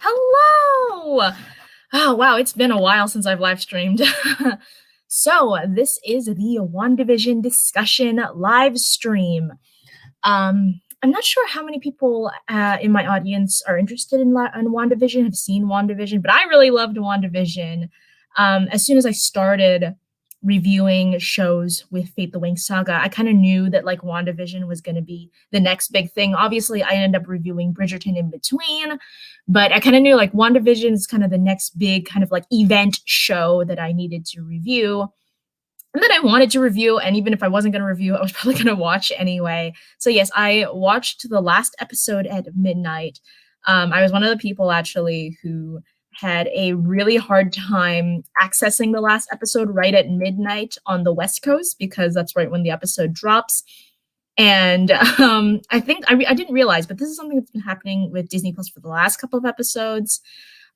Hello! Oh, wow, it's been a while since I've live streamed. So, this is the WandaVision discussion live stream. I'm not sure how many people in my audience are interested in WandaVision, have seen WandaVision, but I really loved WandaVision. As soon as I started reviewing shows with Fate the Wings Saga, I kind of knew that like WandaVision was going to be the next big thing. Obviously, I ended up reviewing Bridgerton in between, but I kind of knew like WandaVision is kind of the next big kind of like event show that I needed to review and that I wanted to review. And even if I wasn't going to review, I was probably going to watch anyway. So, yes, I watched the last episode at midnight. I was one of the people actually who had a really hard time accessing the last episode right at midnight on the West Coast because that's right when the episode drops. And I think I didn't realize, but this is something that's been happening with Disney Plus for the last couple of episodes.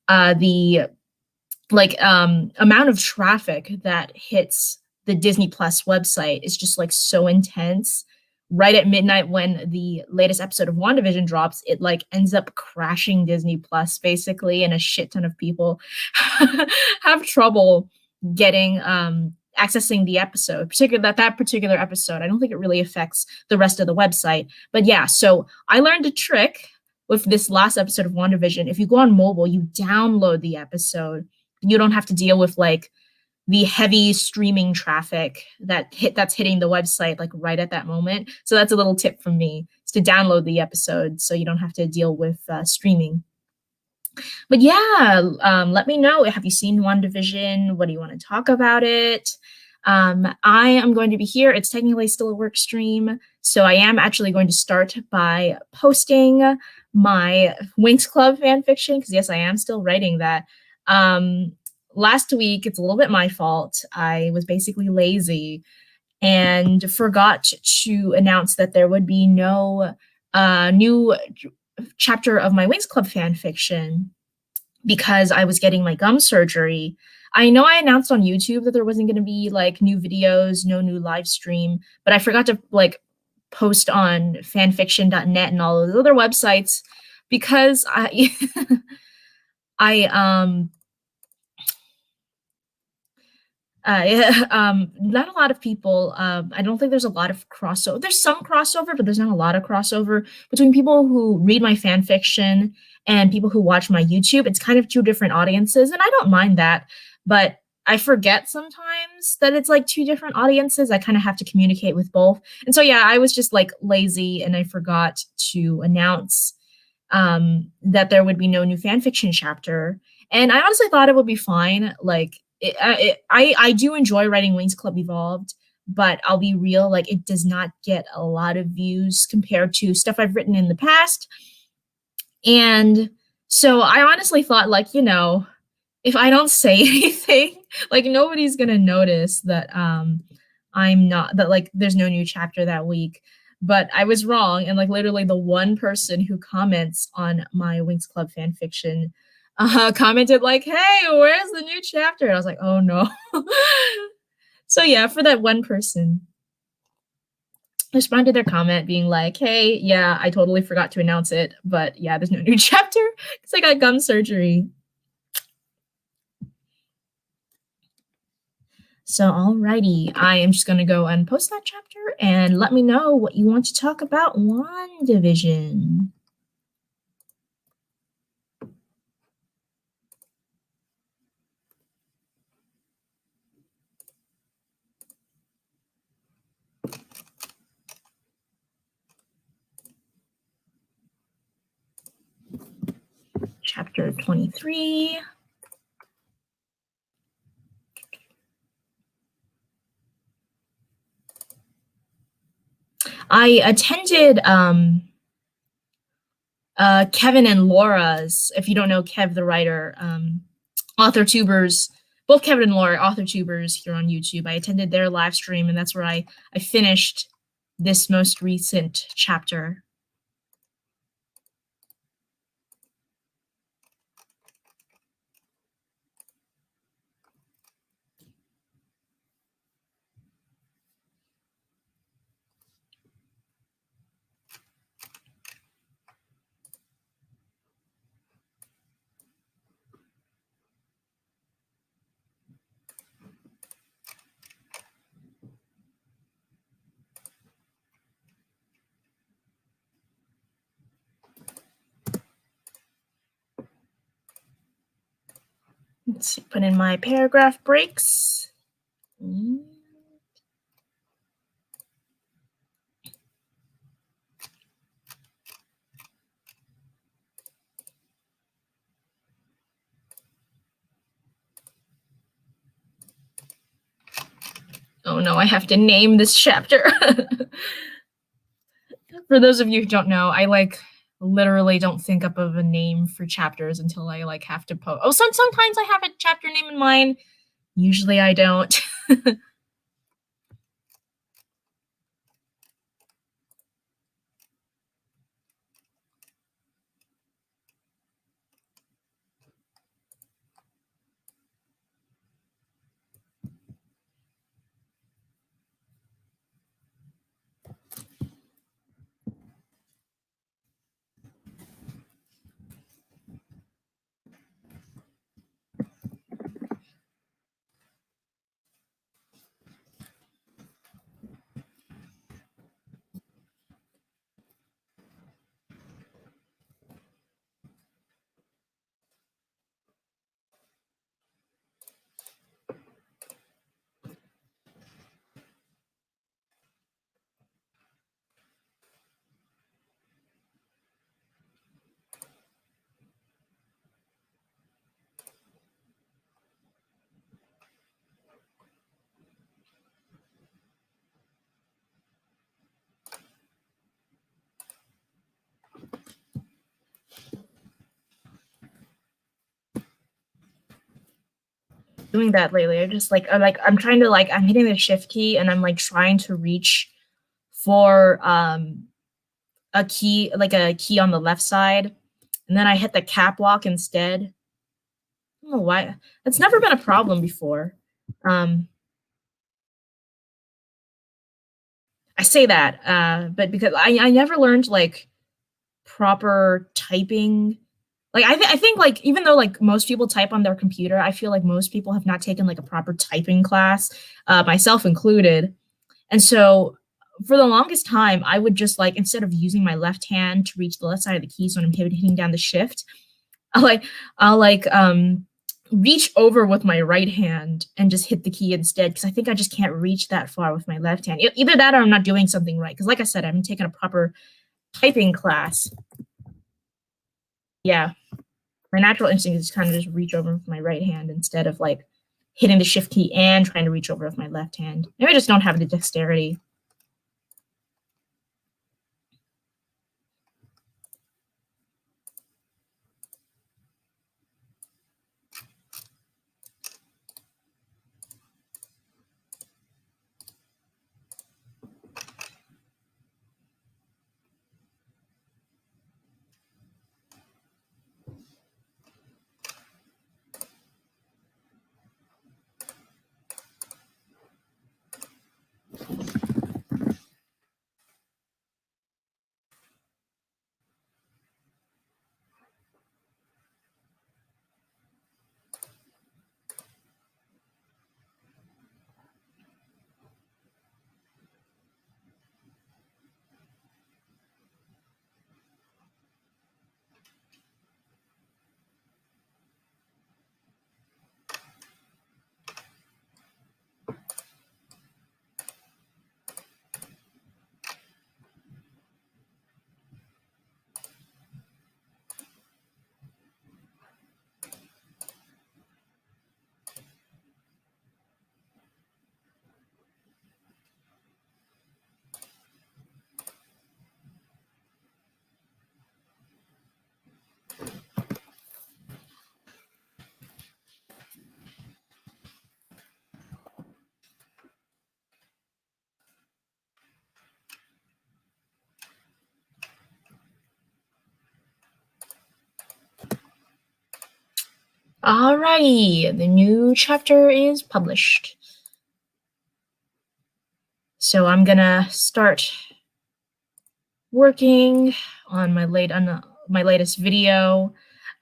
The amount of traffic that hits the Disney Plus website is just like so intense. Right at midnight when the latest episode of WandaVision drops, it like ends up crashing Disney Plus basically, and a shit ton of people have trouble getting accessing the episode, particularly that particular episode. I don't think it really affects the rest of the website. But yeah, so I learned a trick with this last episode of WandaVision. If you go on mobile, you download the episode. You don't have to deal with like the heavy streaming traffic that's hitting the website like right at that moment. So that's a little tip from me, is to download the episode so you don't have to deal with streaming. But yeah, let me know. Have you seen WandaVision? What do you want to talk about it? I am going to be here. It's technically still a work stream, so I am actually going to start by posting my Winx Club fan fiction, because yes, I am still writing that. Last week, it's a little bit my fault. I was basically lazy and forgot to announce that there would be no new chapter of my Winx Club fan fiction because I was getting my gum surgery. I know I announced on YouTube that there wasn't going to be like new videos, no new live stream, but I forgot to like post on fanfiction.net and all those other websites because I yeah, not a lot of people. I don't think there's a lot of crossover. There's some crossover, but there's not a lot of crossover between people who read my fan fiction and people who watch my YouTube. It's kind of two different audiences, and I don't mind that. But I forget sometimes that it's like two different audiences. I kind of have to communicate with both. And so, yeah, I was just like lazy and I forgot to announce that there would be no new fan fiction chapter. And I honestly thought it would be fine. Like, I do enjoy writing Wings Club Evolved, but I'll be real, like it does not get a lot of views compared to stuff I've written in the past. And so I honestly thought, like, if I don't say anything, like nobody's gonna notice that I'm not that like there's no new chapter that week. But I was wrong, and like literally the one person who comments on my Winx Club fan fiction commented like, "Hey, where's the new chapter?" And I was like, "Oh no." So yeah, for that one person, I responded to their comment being like, "Hey, yeah, I totally forgot to announce it, but yeah, there's no new chapter because I got gum surgery." So alrighty, I am just gonna go and post that chapter and let me know what you want to talk about WandaVision. Chapter 23. I attended Kevin and Laura's, if you don't know Kev the writer, author tubers, both Kevin and Laura, author tubers here on YouTube. I attended their live stream, and that's where I finished this most recent chapter. Let's see, put in my paragraph breaks. Oh no, I have to name this chapter. For those of you who don't know, I literally don't think up of a name for chapters until I have to post. Oh, sometimes I have a chapter name in mind. Usually I don't. Doing that lately. I just I'm trying to I'm hitting the shift key and I'm trying to reach for a key on the left side, and then I hit the cap lock instead. I don't know why. It's never been a problem before. I say that, but because I never learned proper typing. I think even though most people type on their computer, I feel like most people have not taken a proper typing class, myself included. And so for the longest time, I would just instead of using my left hand to reach the left side of the keys when I'm hitting down the shift, I'll reach over with my right hand and just hit the key instead, because I think I just can't reach that far with my left hand. Either that or I'm not doing something right, because like I said, I haven't taken a proper typing class. Yeah, my natural instinct is kind of just reach over with my right hand instead of hitting the shift key and trying to reach over with my left hand. Maybe I just don't have the dexterity. Alrighty, the new chapter is published. So I'm gonna start working on my latest video.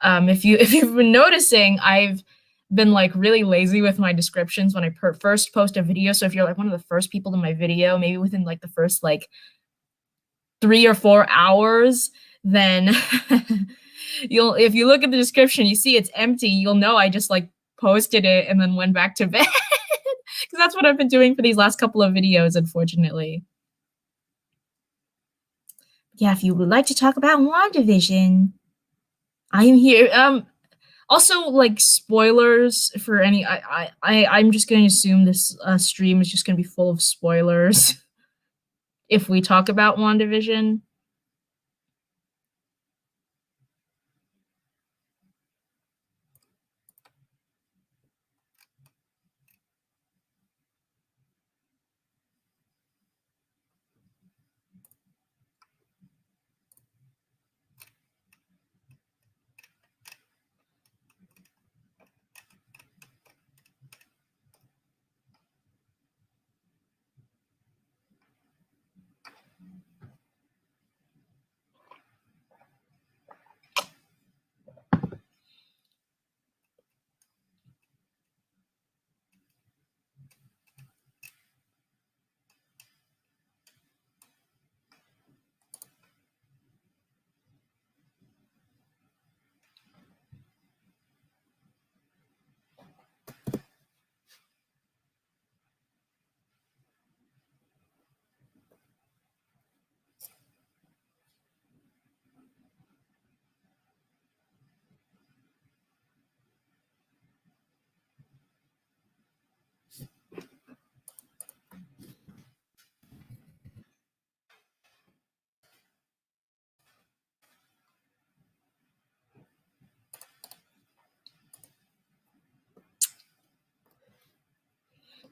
If you've been noticing, I've been really lazy with my descriptions when I first post a video. So if you're one of the first people to my video, maybe within the first 3 or 4 hours, then if you look at the description, you see it's empty, you'll know I just posted it, and then went back to bed. 'Cause that's what I've been doing for these last couple of videos, unfortunately. Yeah, if you would like to talk about WandaVision, I am here. Also, like, spoilers for any I'm just gonna assume this, stream is just gonna be full of spoilers if we talk about WandaVision.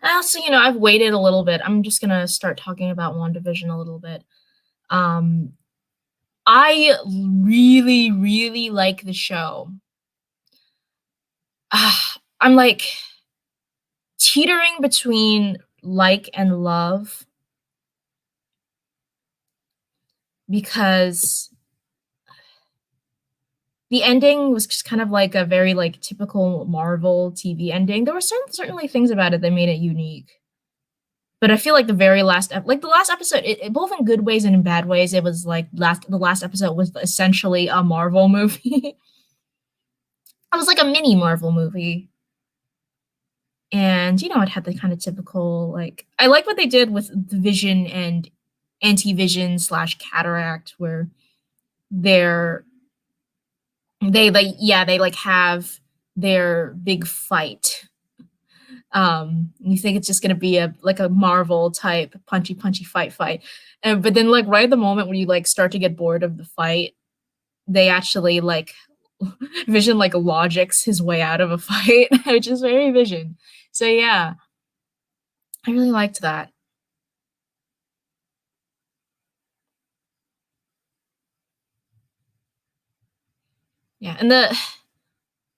Also, I've waited a little bit. I'm just gonna start talking about WandaVision a little bit. Um, I really, really like the show. I'm like teetering between like and love because the ending was just kind of like a very like typical Marvel TV ending. There were certainly things about it that made it unique. But I feel like the very last like the last episode, both in good ways and in bad ways, it was like the last episode was essentially a Marvel movie. It was like a mini Marvel movie. And it had the kind of typical like I like what they did with the Vision and anti-vision slash cataract where they're they like yeah, they like have their big fight. You think it's just gonna be a like a Marvel type punchy fight. But then like right at the moment when you like start to get bored of the fight, they actually like Vision like logics his way out of a fight, which is very Vision. So yeah, I really liked that. Yeah, and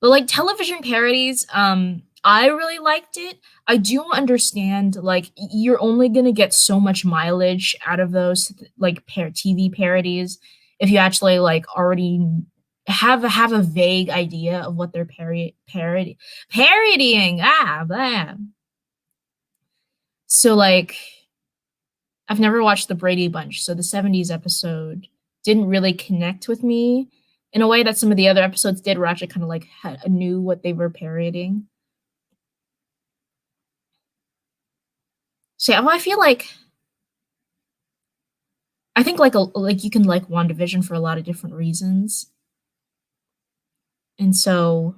like television parodies, I really liked it. I do understand like you're only gonna get so much mileage out of those like TV parodies if you actually like already have a vague idea of what they're parodying. Blah. So like I've never watched the Brady Bunch, so the '70s episode didn't really connect with me in a way that some of the other episodes did, where I actually kind of like knew what they were parodying. So yeah, well, I feel like I think like you can like WandaVision for a lot of different reasons, and so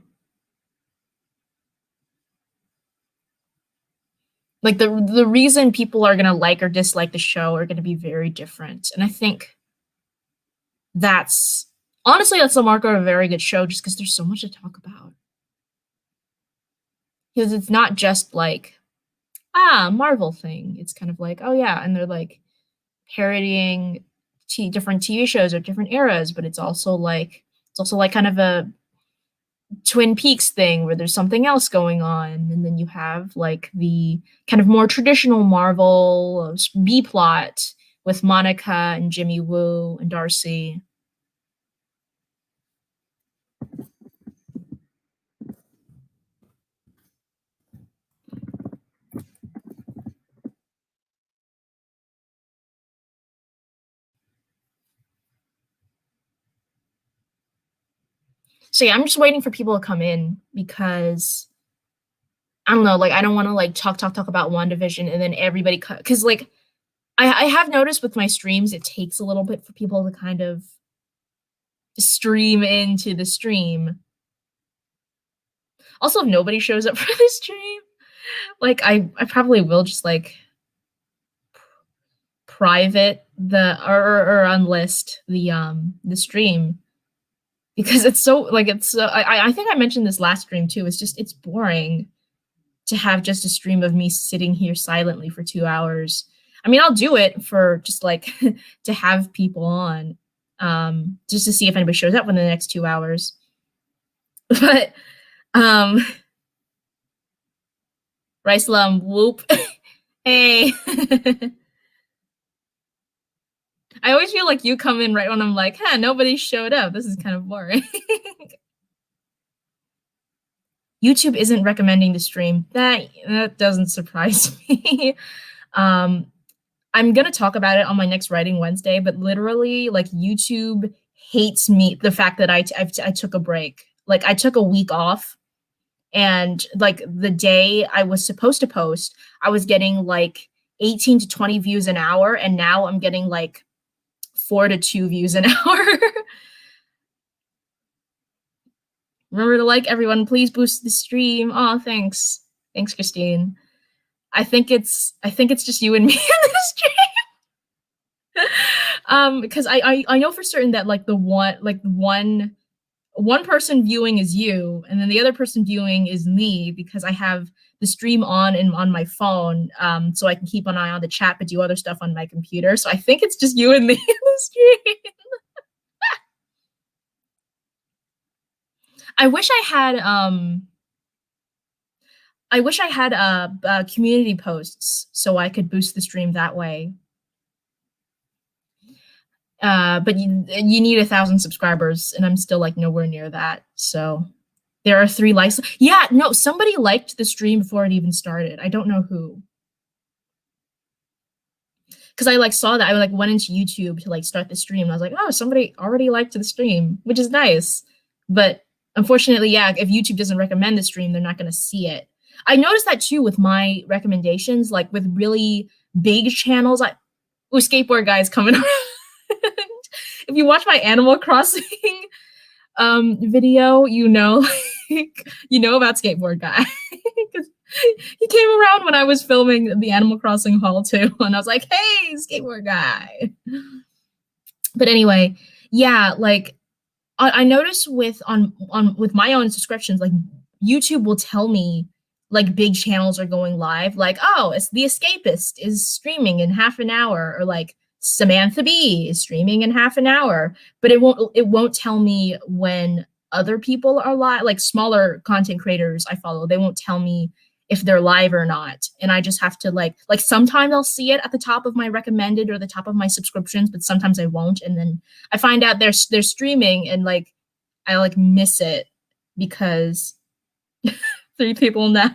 like the reason people are gonna like or dislike the show are gonna be very different, and I think that's honestly that's the mark of a very good show, just because there's so much to talk about. Because it's not just like Marvel thing. It's kind of like oh yeah, and they're like parodying different TV shows or different eras, but it's also like kind of a Twin Peaks thing where there's something else going on, and then you have like the kind of more traditional Marvel B plot with Monica and Jimmy Woo and Darcy. So yeah, I'm just waiting for people to come in because I don't know, like, I don't wanna, like, talk about WandaVision and then everybody because like, I have noticed with my streams, it takes a little bit for people to kind of stream into the stream. Also, if nobody shows up for the stream, like, I probably will just, like, private the or unlist the stream because it's so like, it's so I think I mentioned this last stream too, it's just it's boring to have just a stream of me sitting here silently for 2 hours. I mean, I'll do it for just, like, to have people on, just to see if anybody shows up within the next 2 hours. But, um Rice Lum, whoop. Hey. I always feel like you come in right when I'm like, "Huh, nobody showed up. This is kind of boring." YouTube isn't recommending the stream. That doesn't surprise me. Um, I'm gonna talk about it on my next Writing Wednesday, but literally, like, YouTube hates me the fact that I took a break. Like, I took a week off, and, like, the day I was supposed to post, I was getting, like, 18 to 20 views an hour, and now I'm getting, like, 4 to 2 views an hour. Remember to like everyone, please boost the stream. Oh, thanks. Thanks, Christine. I think it's just you and me in this stream. Because I know for certain that like the one person viewing is you, and then the other person viewing is me because I have the stream on and on my phone, so I can keep an eye on the chat but do other stuff on my computer. So I think it's just you and me in the stream. I wish I had community posts so I could boost the stream that way. But you need 1,000 subscribers, and I'm still like nowhere near that. So there are 3 likes. Yeah, no, somebody liked the stream before it even started. I don't know who. Because I like saw that I like went into YouTube to like start the stream. And I was like, oh, somebody already liked the stream, which is nice. But unfortunately, yeah, if YouTube doesn't recommend the stream, they're not going to see it. I noticed that too with my recommendations, like with really big channels. Ooh, skateboard guys coming around. If you watch my Animal Crossing video, you know, like, you know about skateboard guy. He came around when I was filming the Animal Crossing haul too, and I was like, "Hey, skateboard guy." But anyway, yeah, like I noticed with my own subscriptions, like YouTube will tell me like big channels are going live, like, oh, it's The Escapist is streaming in half an hour, or like Samantha B is streaming in half an hour, but it won't tell me when other people are live, like smaller content creators I follow, they won't tell me if they're live or not. And I just have to like sometimes I'll see it at the top of my recommended or the top of my subscriptions, but sometimes I won't. And then I find out they're streaming and like I like miss it because 3 people now.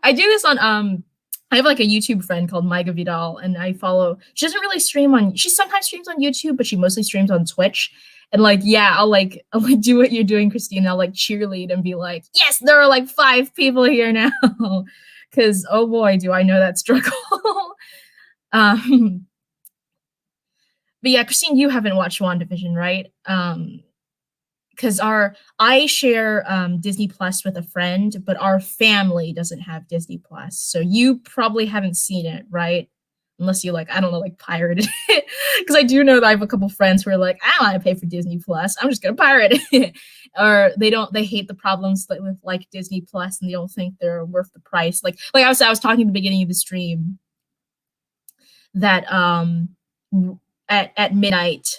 I do this on I have like a YouTube friend called Maiga Vidal, and I follow. She doesn't really stream on. She sometimes streams on YouTube, but she mostly streams on Twitch. And like, yeah, I'll like do what you're doing, Christine. I'll like cheerlead and be like, yes, there are like 5 people here now, because oh boy, do I know that struggle. um, but yeah, Christine, you haven't watched WandaVision, right? Because I share Disney Plus with a friend, but our family doesn't have Disney Plus. So you probably haven't seen it, right? Unless you like, I don't know, like pirated it. Because I do know that I have a couple friends who are like, I don't want to pay for Disney Plus. I'm just gonna pirate it. Or they hate the problems with like Disney Plus and they don't think they're worth the price. Like I was talking at the beginning of the stream that at midnight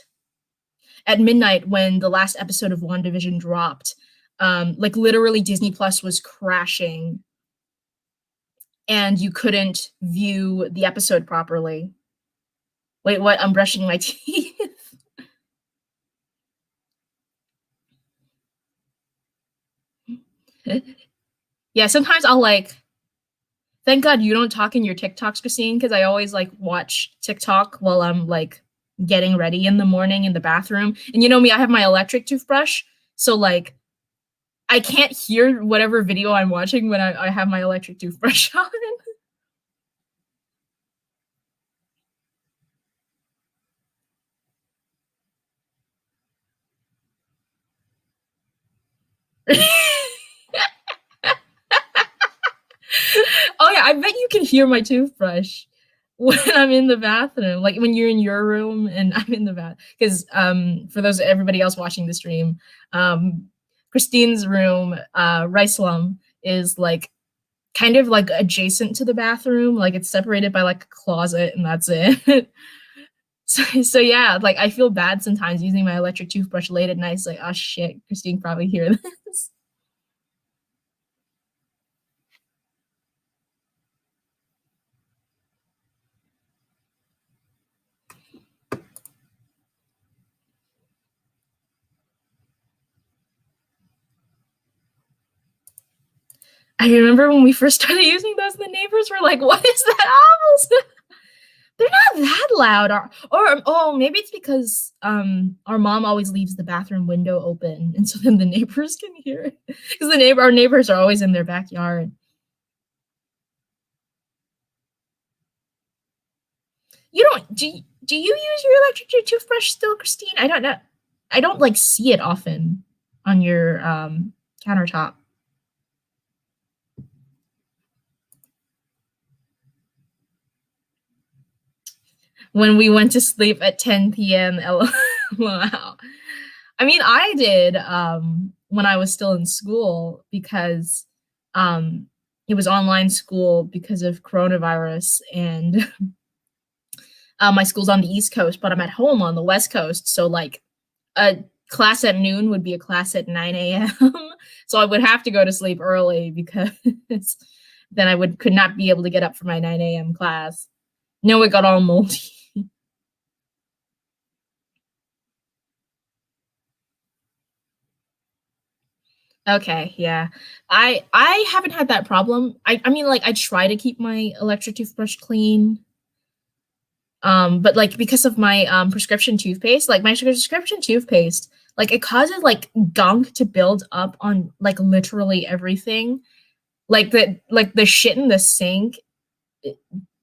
when the last episode of WandaVision dropped, like literally Disney Plus was crashing and you couldn't view the episode properly. Wait, what? I'm brushing my teeth. Yeah, sometimes I'll like, thank God you don't talk in your TikToks, Christine, because I always like watch TikTok while I'm like getting ready in the morning in the bathroom. And you know me, I have my electric toothbrush. So like I can't hear whatever video I'm watching when I have my electric toothbrush on. Oh yeah, I bet you can hear my toothbrush when I'm in the bathroom, like when you're in your room and I'm in the bath. Because for those everybody else watching the stream, um, Christine's room, Ricelum, is like kind of like adjacent to the bathroom, like it's separated by like a closet, and that's it. So yeah, like I feel bad sometimes using my electric toothbrush late at night. It's like, oh shit, Christine probably hear this. I remember when we first started using those, the neighbors were like, "What is that awful?" They're not that loud, or oh, maybe it's because our mom always leaves the bathroom window open, and so then the neighbors can hear it because our neighbors are always in their backyard. You don't do you use your electric toothbrush still, Christine? I don't know. I don't like see it often on your countertop. When we went to sleep at 10 p.m. Wow. I mean, I did when I was still in school because um, it was online school because of coronavirus, and my school's on the East Coast, but I'm at home on the West Coast. So, like, a class at noon would be a class at 9 a.m. So I would have to go to sleep early because then I could not be able to get up for my 9 a.m. class. No, it got all moldy. Okay, yeah. I haven't had that problem. I mean, like, I try to keep my electric toothbrush clean, but, like, because of my, prescription toothpaste, like, my prescription toothpaste, like, it causes, like, gunk to build up on, like, literally everything. The shit in the sink, eh,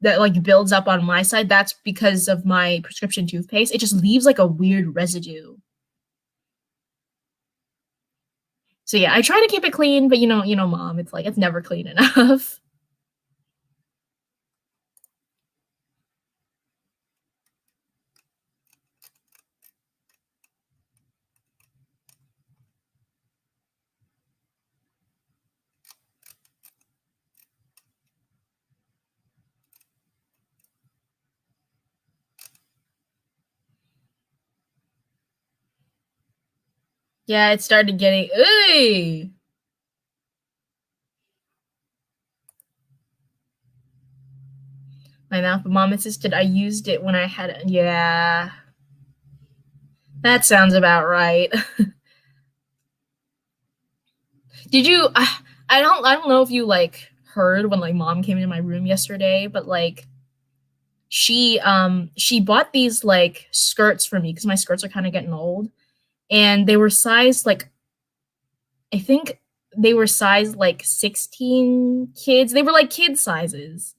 that, like, builds up on my side, that's because of my prescription toothpaste. It just leaves, like, a weird residue. So, yeah, I try to keep it clean, but, mom, it's like, it's never clean enough. Yeah, it started getting ooh. My mouth, but mom insisted I used it when I had it. Yeah, that sounds about right. Did you? I don't know if you like heard when like mom came into my room yesterday, but like she bought these like skirts for me because my skirts are kind of getting old, and they were sized like I think they were sized like 16 kids. They were like kid sizes.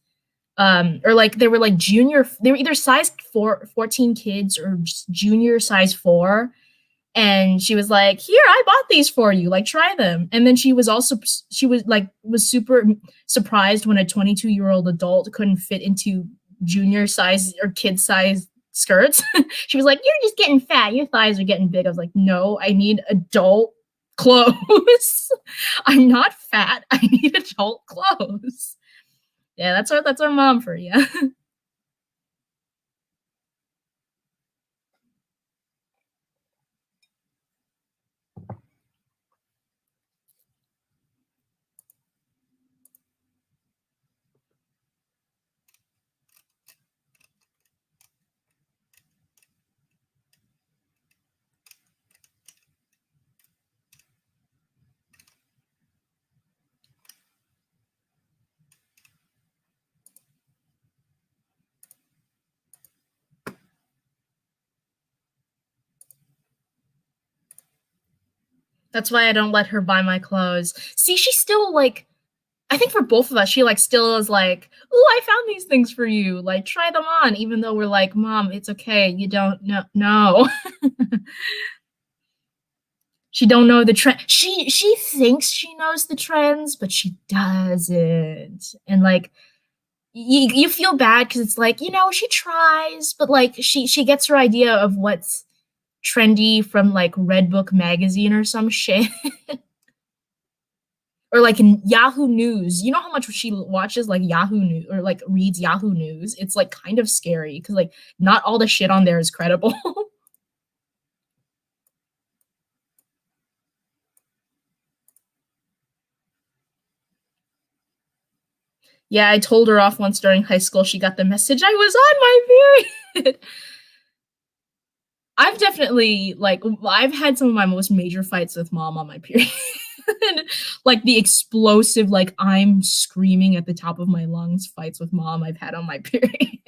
Or like they were like junior, they were either size 14 kids or just junior size 4. And she was like, here, I bought these for you, like try them. And then she was like was super surprised when a 22-year-old adult couldn't fit into junior size or kid size skirts. She was like, you're just getting fat, your thighs are getting big. I was like, no, I need adult clothes. I'm not fat, I need adult clothes. Yeah, that's our mom for you. That's why I don't let her buy my clothes. See, she's still like, I think for both of us, she like still is like, "Ooh, I found these things for you. Like, try them on." Even though we're like, "Mom, it's okay. You don't know." No. She don't know the trend. She thinks she knows the trends, but she doesn't. And like you feel bad because it's like, she tries, but like she gets her idea of what's trendy from like Redbook magazine or some shit. Or like in Yahoo News. You know how much she watches like Yahoo News or like reads Yahoo News? It's like kind of scary because like not all the shit on there is credible. Yeah, I told her off once during high school. She got the message I was on my period. I've definitely like I've had some of my most major fights with mom on my period. Like the explosive, like I'm screaming at the top of my lungs fights with mom I've had on my period.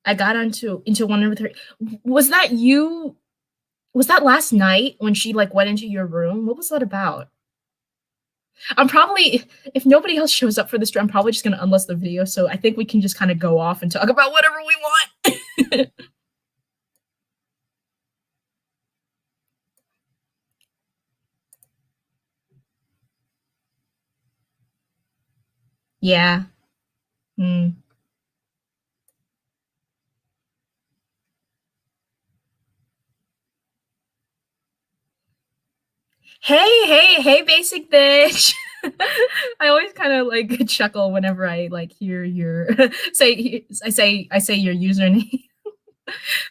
I got into one with her. Was that you? Was that last night when she like went into your room? What was that about? I'm probably if nobody else shows up for this, I'm probably just gonna unlist the video. So I think we can just kind of go off and talk about whatever we want. Yeah. Mm. Hey, basic bitch. I always kind of like chuckle whenever I like hear your I say your username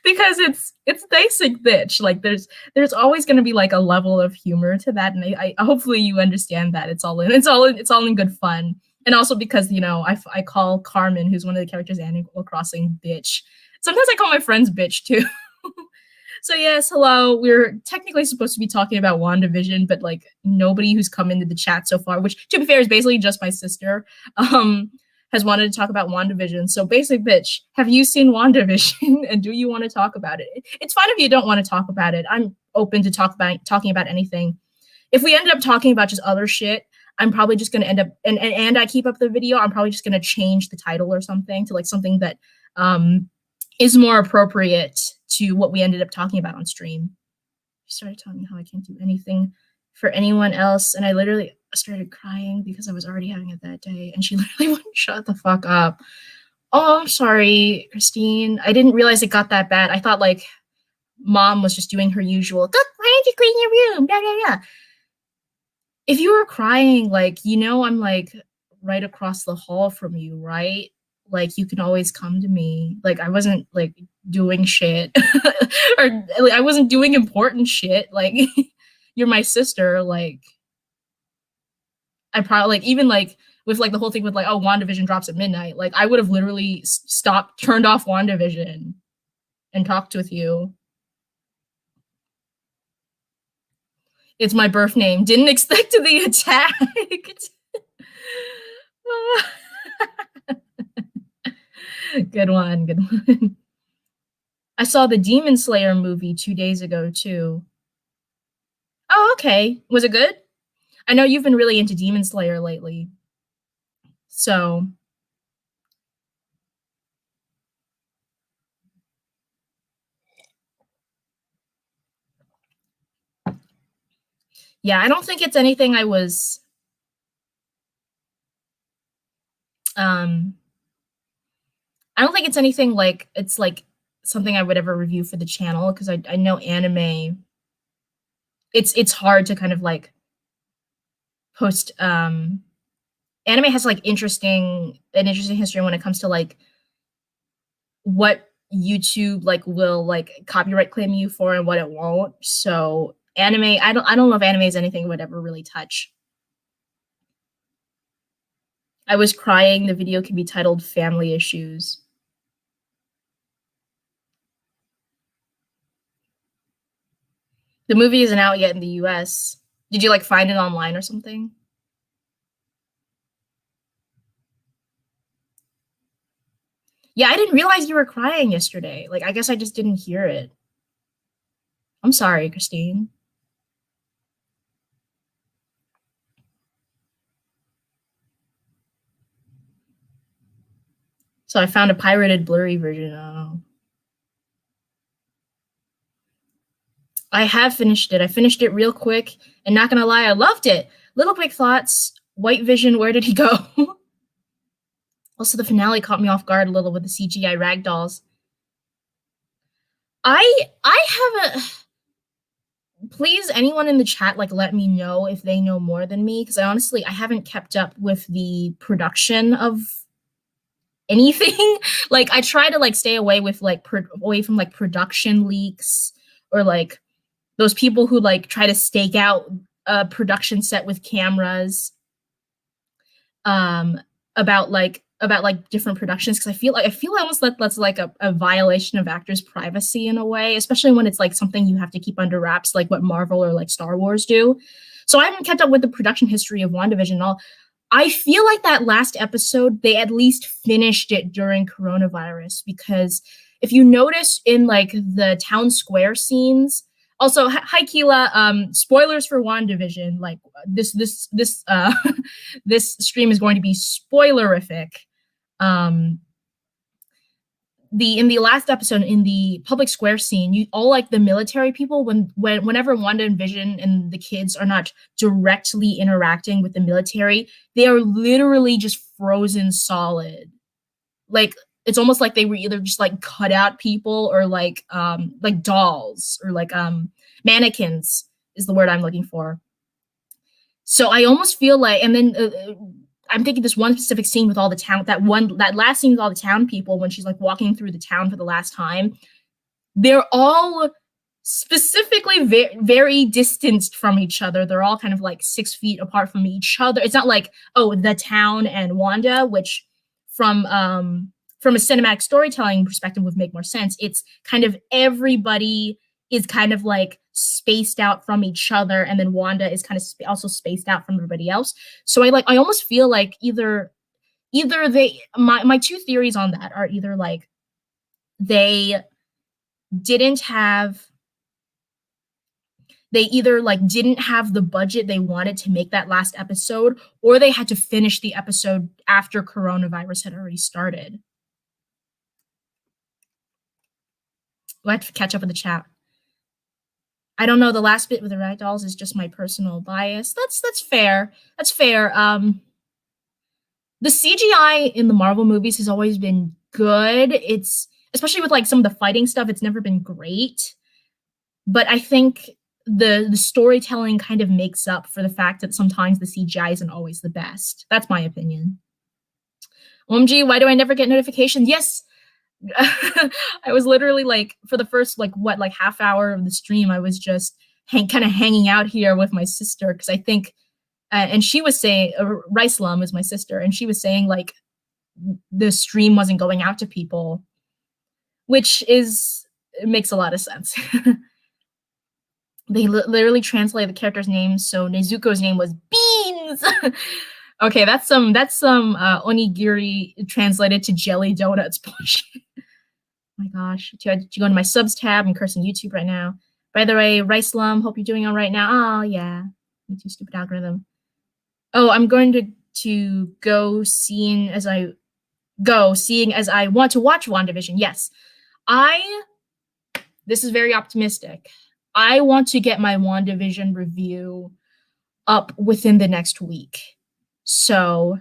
because it's basic bitch. Like there's always going to be like a level of humor to that, and I hopefully you understand that it's all in good fun, and also because I call Carmen, who's one of the characters in Animal Crossing, bitch. Sometimes I call my friends bitch too. So yes, hello. We're technically supposed to be talking about WandaVision, but like nobody who's come into the chat so far, which to be fair is basically just my sister, um, has wanted to talk about WandaVision. So basic bitch, have you seen WandaVision and do you want to talk about it? It's fine if you don't want to talk about it. I'm open to talking about anything. If we end up talking about just other shit, I'm probably just gonna end up and I keep up the video, I'm probably just gonna change the title or something to like something that um is more appropriate to what we ended up talking about on stream. She started telling me how I can't do anything for anyone else, and I literally started crying because I was already having it that day, and she literally wouldn't shut the fuck up. Oh, I'm sorry, Christine. I didn't realize it got that bad. I thought like mom was just doing her usual, go, why don't you clean your room? Yeah, yeah, yeah. If you were crying, like, I'm like right across the hall from you, right? Like, you can always come to me. Like, I wasn't like doing shit, or like, I wasn't doing important shit. Like, you're my sister. Like, I probably like even like with like the whole thing with like, oh, WandaVision drops at midnight. Like, I would have literally stopped, turned off WandaVision, and talked with you. It's my birth name. Didn't expect to be attacked. Good one, good one. I saw the Demon Slayer movie 2 days ago too. Oh, okay. Was it good? I know you've been really into Demon Slayer lately. So, yeah, I don't think it's anything um I don't think it's anything like it's like something I would ever review for the channel because I know anime it's hard to kind of like post anime has like an interesting history when it comes to like what YouTube like will like copyright claim you for and what it won't. So anime, I don't know if anime is anything I would ever really touch. I was crying. The video can be titled Family Issues. The movie isn't out yet in the US. Did you like find it online or something? Yeah, I didn't realize you were crying yesterday. Like, I guess I just didn't hear it. I'm sorry, Christine. So I found a pirated blurry version. Oh. I have finished it. I finished it real quick, and not gonna lie, I loved it. Little quick thoughts. White Vision, where did he go? Also, the finale caught me off guard a little with the CGI ragdolls. I haven't. Please, anyone in the chat, like, let me know if they know more than me, because I haven't kept up with the production of anything. Like, I try to like stay away with like away from like production leaks or like those people who like try to stake out a production set with cameras um about different productions, because I feel almost like that's like a violation of actors' privacy in a way, especially when it's like something you have to keep under wraps, like what Marvel or like Star Wars do. So I haven't kept up with the production history of WandaVision and all. I feel like that last episode, they at least finished it during coronavirus, because if you notice in like the town square scenes, also hi Keela, spoilers for WandaVision, like this this stream is going to be spoilerific. Um the in the last episode, in the public square scene, you all like the military people, whenever Wanda and Vision and the kids are not directly interacting with the military, they are literally just frozen solid. Like, it's almost like they were either just like cut out people or like dolls or like mannequins is the word I'm looking for. So I almost feel like, and then I'm thinking this one specific scene with all the town, that last scene with all the town people when she's like walking through the town for the last time. They're all specifically very distanced from each other. They're all kind of like 6 feet apart from each other. It's not like, oh, the town and Wanda, which from a cinematic storytelling perspective would make more sense. It's kind of everybody is kind of like spaced out from each other, and then Wanda is kind of also spaced out from everybody else. So I almost feel like either they my two theories on that are either like they didn't have they either like didn't have the budget they wanted to make that last episode, or they had to finish the episode after coronavirus had already started. I have to catch up with the chat. I don't know. The last bit with the ragdolls is just my personal bias. That's fair. That's fair. The CGI in the Marvel movies has always been good. It's especially with like some of the fighting stuff. It's never been great, but I think the storytelling kind of makes up for the fact that sometimes the CGI isn't always the best. That's my opinion. OMG, why do I never get notifications? Yes. I was literally like, for the first like half hour of the stream, I was just kind of hanging out here with my sister, because I think and she was saying, Ricelum is my sister, and she was saying like the stream wasn't going out to people, which it makes a lot of sense. They literally translated the character's name, so Nezuko's name was Beans. Okay, that's some onigiri translated to jelly donuts bullshit. Oh my gosh, to go into my subs tab. I'm cursing YouTube right now. By the way, Ricelum, hope you're doing all right now. Oh yeah, me too, stupid algorithm. Oh, I'm going to go seeing as I want to watch WandaVision. Yes, this is very optimistic. I want to get my WandaVision review up within the next week. So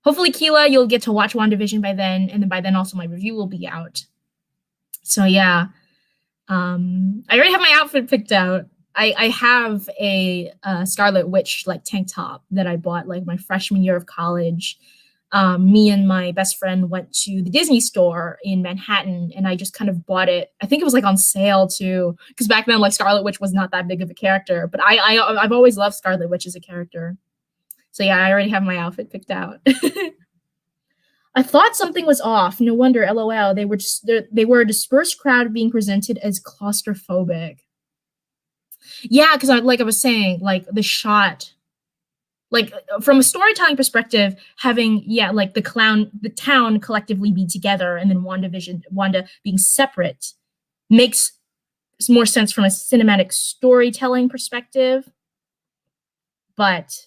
hopefully, Keela, you'll get to watch WandaVision by then, and then by then also my review will be out. So yeah, I already have my outfit picked out. I have a Scarlet Witch like tank top that I bought like my freshman year of college. Me and my best friend went to the Disney store in Manhattan, and I just kind of bought it. I think it was like on sale too, because back then like Scarlet Witch was not that big of a character, but I've always loved Scarlet Witch as a character. So yeah, I already have my outfit picked out. I thought something was off. No wonder, LOL. They were a dispersed crowd being presented as claustrophobic. Yeah, because like I was saying, like the shot, like from a storytelling perspective, having like the town collectively be together, and then Wanda being separate, makes more sense from a cinematic storytelling perspective. But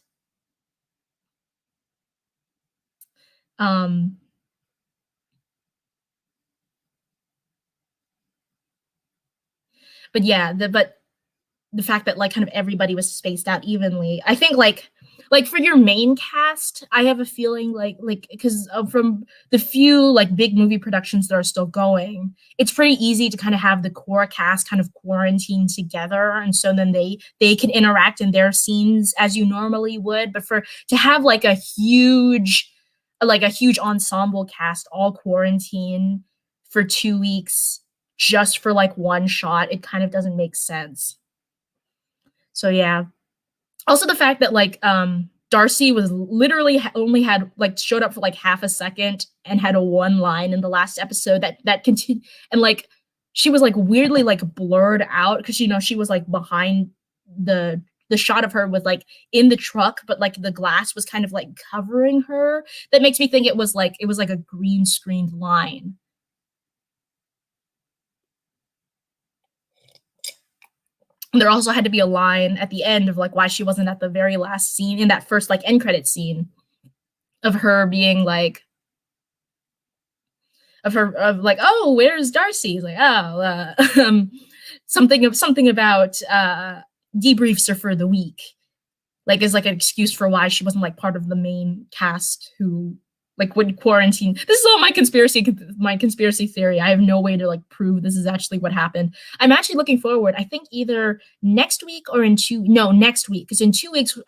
um but yeah, the fact that like kind of everybody was spaced out evenly. I think like for your main cast, I have a feeling like because from the few like big movie productions that are still going, it's pretty easy to kind of have the core cast kind of quarantine together, and so then they can interact in their scenes as you normally would. But for to have like a huge ensemble cast all quarantine for 2 weeks just for like one shot, it kind of doesn't make sense. So yeah. Also the fact that like Darcy was literally only had like showed up for like half a second and had a one line in the last episode that continued, and like she was like weirdly like blurred out because she was like behind the shot of her with like in the truck, but like the glass was kind of like covering her. That makes me think it was like a green screened line. And there also had to be a line at the end of like why she wasn't at the very last scene in that first like end credit scene of her being like of like, oh, where's Darcy? He's like, oh, something about debriefs are for the week, like is like an excuse for why she wasn't like part of the main cast who like would quarantine. This is all my conspiracy theory. I have no way to like prove this is actually what happened. I'm actually looking forward. I think either next week or next week, because in 2 weeks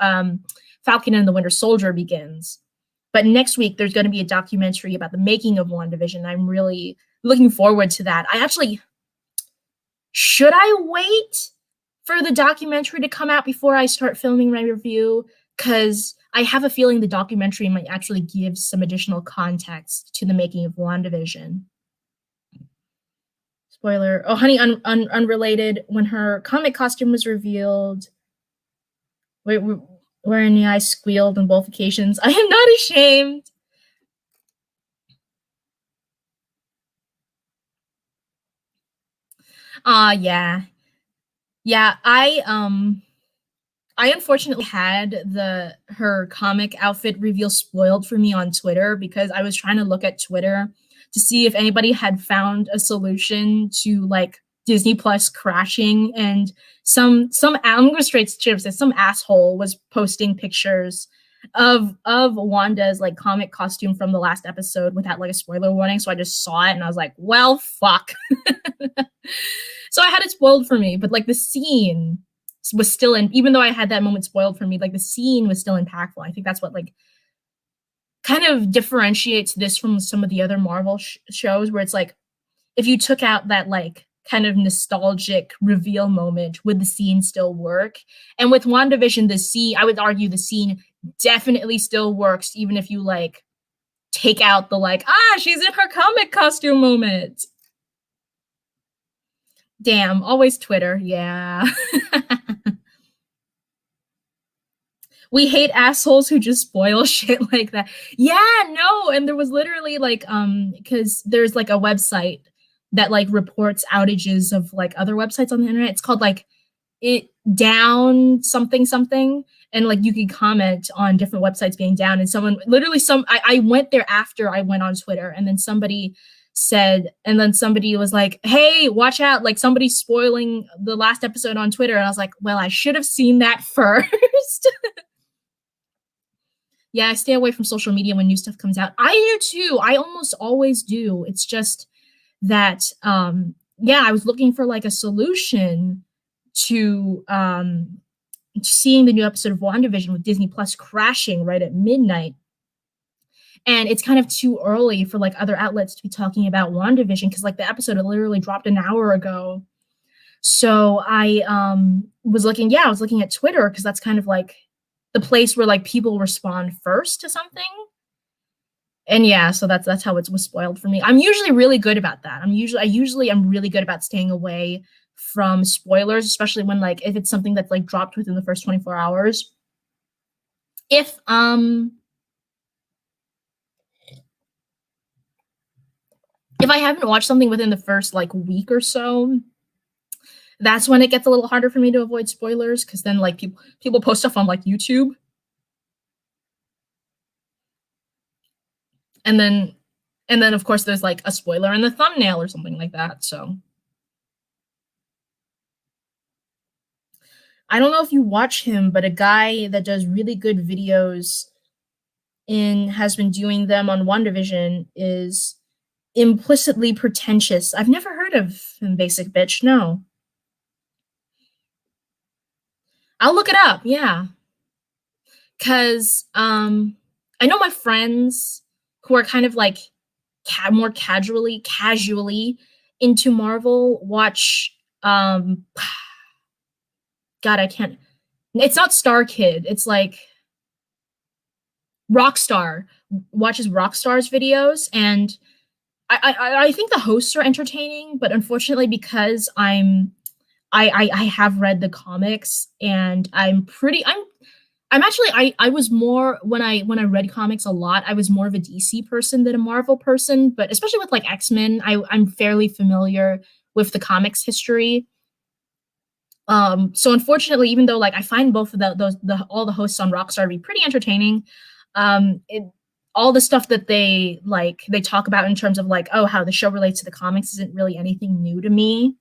Falcon and the Winter Soldier begins. But next week there's going to be a documentary about the making of WandaVision. I'm really looking forward to that. Should I wait for the documentary to come out before I start filming my review? Because I have a feeling the documentary might actually give some additional context to the making of WandaVision. Spoiler. Oh, honey, unrelated. When her comic costume was revealed, wherein the eye squealed on both occasions. I am not ashamed. Yeah. Yeah, I unfortunately had the her comic outfit reveal spoiled for me on Twitter because I was trying to look at Twitter to see if anybody had found a solution to like Disney Plus crashing, and I'm gonna straight say some asshole was posting pictures of Wanda's like comic costume from the last episode without like a spoiler warning. So I just saw it and I was like, well, fuck. So I had it spoiled for me, but like the scene was still in, even though I had that moment spoiled for me, like the scene was still impactful. I think that's what like kind of differentiates this from some of the other Marvel shows where it's like if you took out that like kind of nostalgic reveal moment, would the scene still work? And with WandaVision, I would argue the scene definitely still works, even if you like take out the like, she's in her comic costume moment. Damn, always Twitter. Yeah. We hate assholes who just spoil shit like that. Yeah, no, and there was literally like because there's like a website that like reports outages of like other websites on the internet. It's called like it down something something, and like you can comment on different websites being down, and someone literally I went there after I went on Twitter, and then somebody was like, hey, watch out, like somebody's spoiling the last episode on Twitter. And I was like, well, I should have seen that first. Yeah, I stay away from social media when new stuff comes out. I do too. I almost always do. It's just that yeah, I was looking for like a solution to seeing the new episode of WandaVision with Disney Plus crashing right at midnight. And it's kind of too early for like other outlets to be talking about WandaVision because like the episode literally dropped an hour ago. So I was looking at Twitter because that's kind of like the place where like people respond first to something. And yeah, so that's how it was spoiled for me. I'm usually really good about that. I usually am really good about staying away from spoilers, especially when like if it's something that's like dropped within the first 24 hours. If if I haven't watched something within the first like week or so, that's when it gets a little harder for me to avoid spoilers because then like people post stuff on like YouTube, and then of course there's like a spoiler in the thumbnail or something like that. So I don't know if you watch him, but a guy that does really good videos and has been doing them on WandaVision is implicitly pretentious. I've never heard of him, basic bitch. No. I'll look it up. Yeah. Cause I know my friends who are kind of like more casually into Marvel watch God, I can't, it's not Star Kid, it's like Rockstar watches Rockstar's videos, and I think the hosts are entertaining, but unfortunately because I have read the comics and I'm actually I was more when I read comics a lot, I was more of a DC person than a Marvel person, but especially with like X-Men, I'm fairly familiar with the comics history. So unfortunately, even though like I find both of the all the hosts on Rockstar to be pretty entertaining, it all the stuff that they talk about in terms of like, oh, how the show relates to the comics isn't really anything new to me.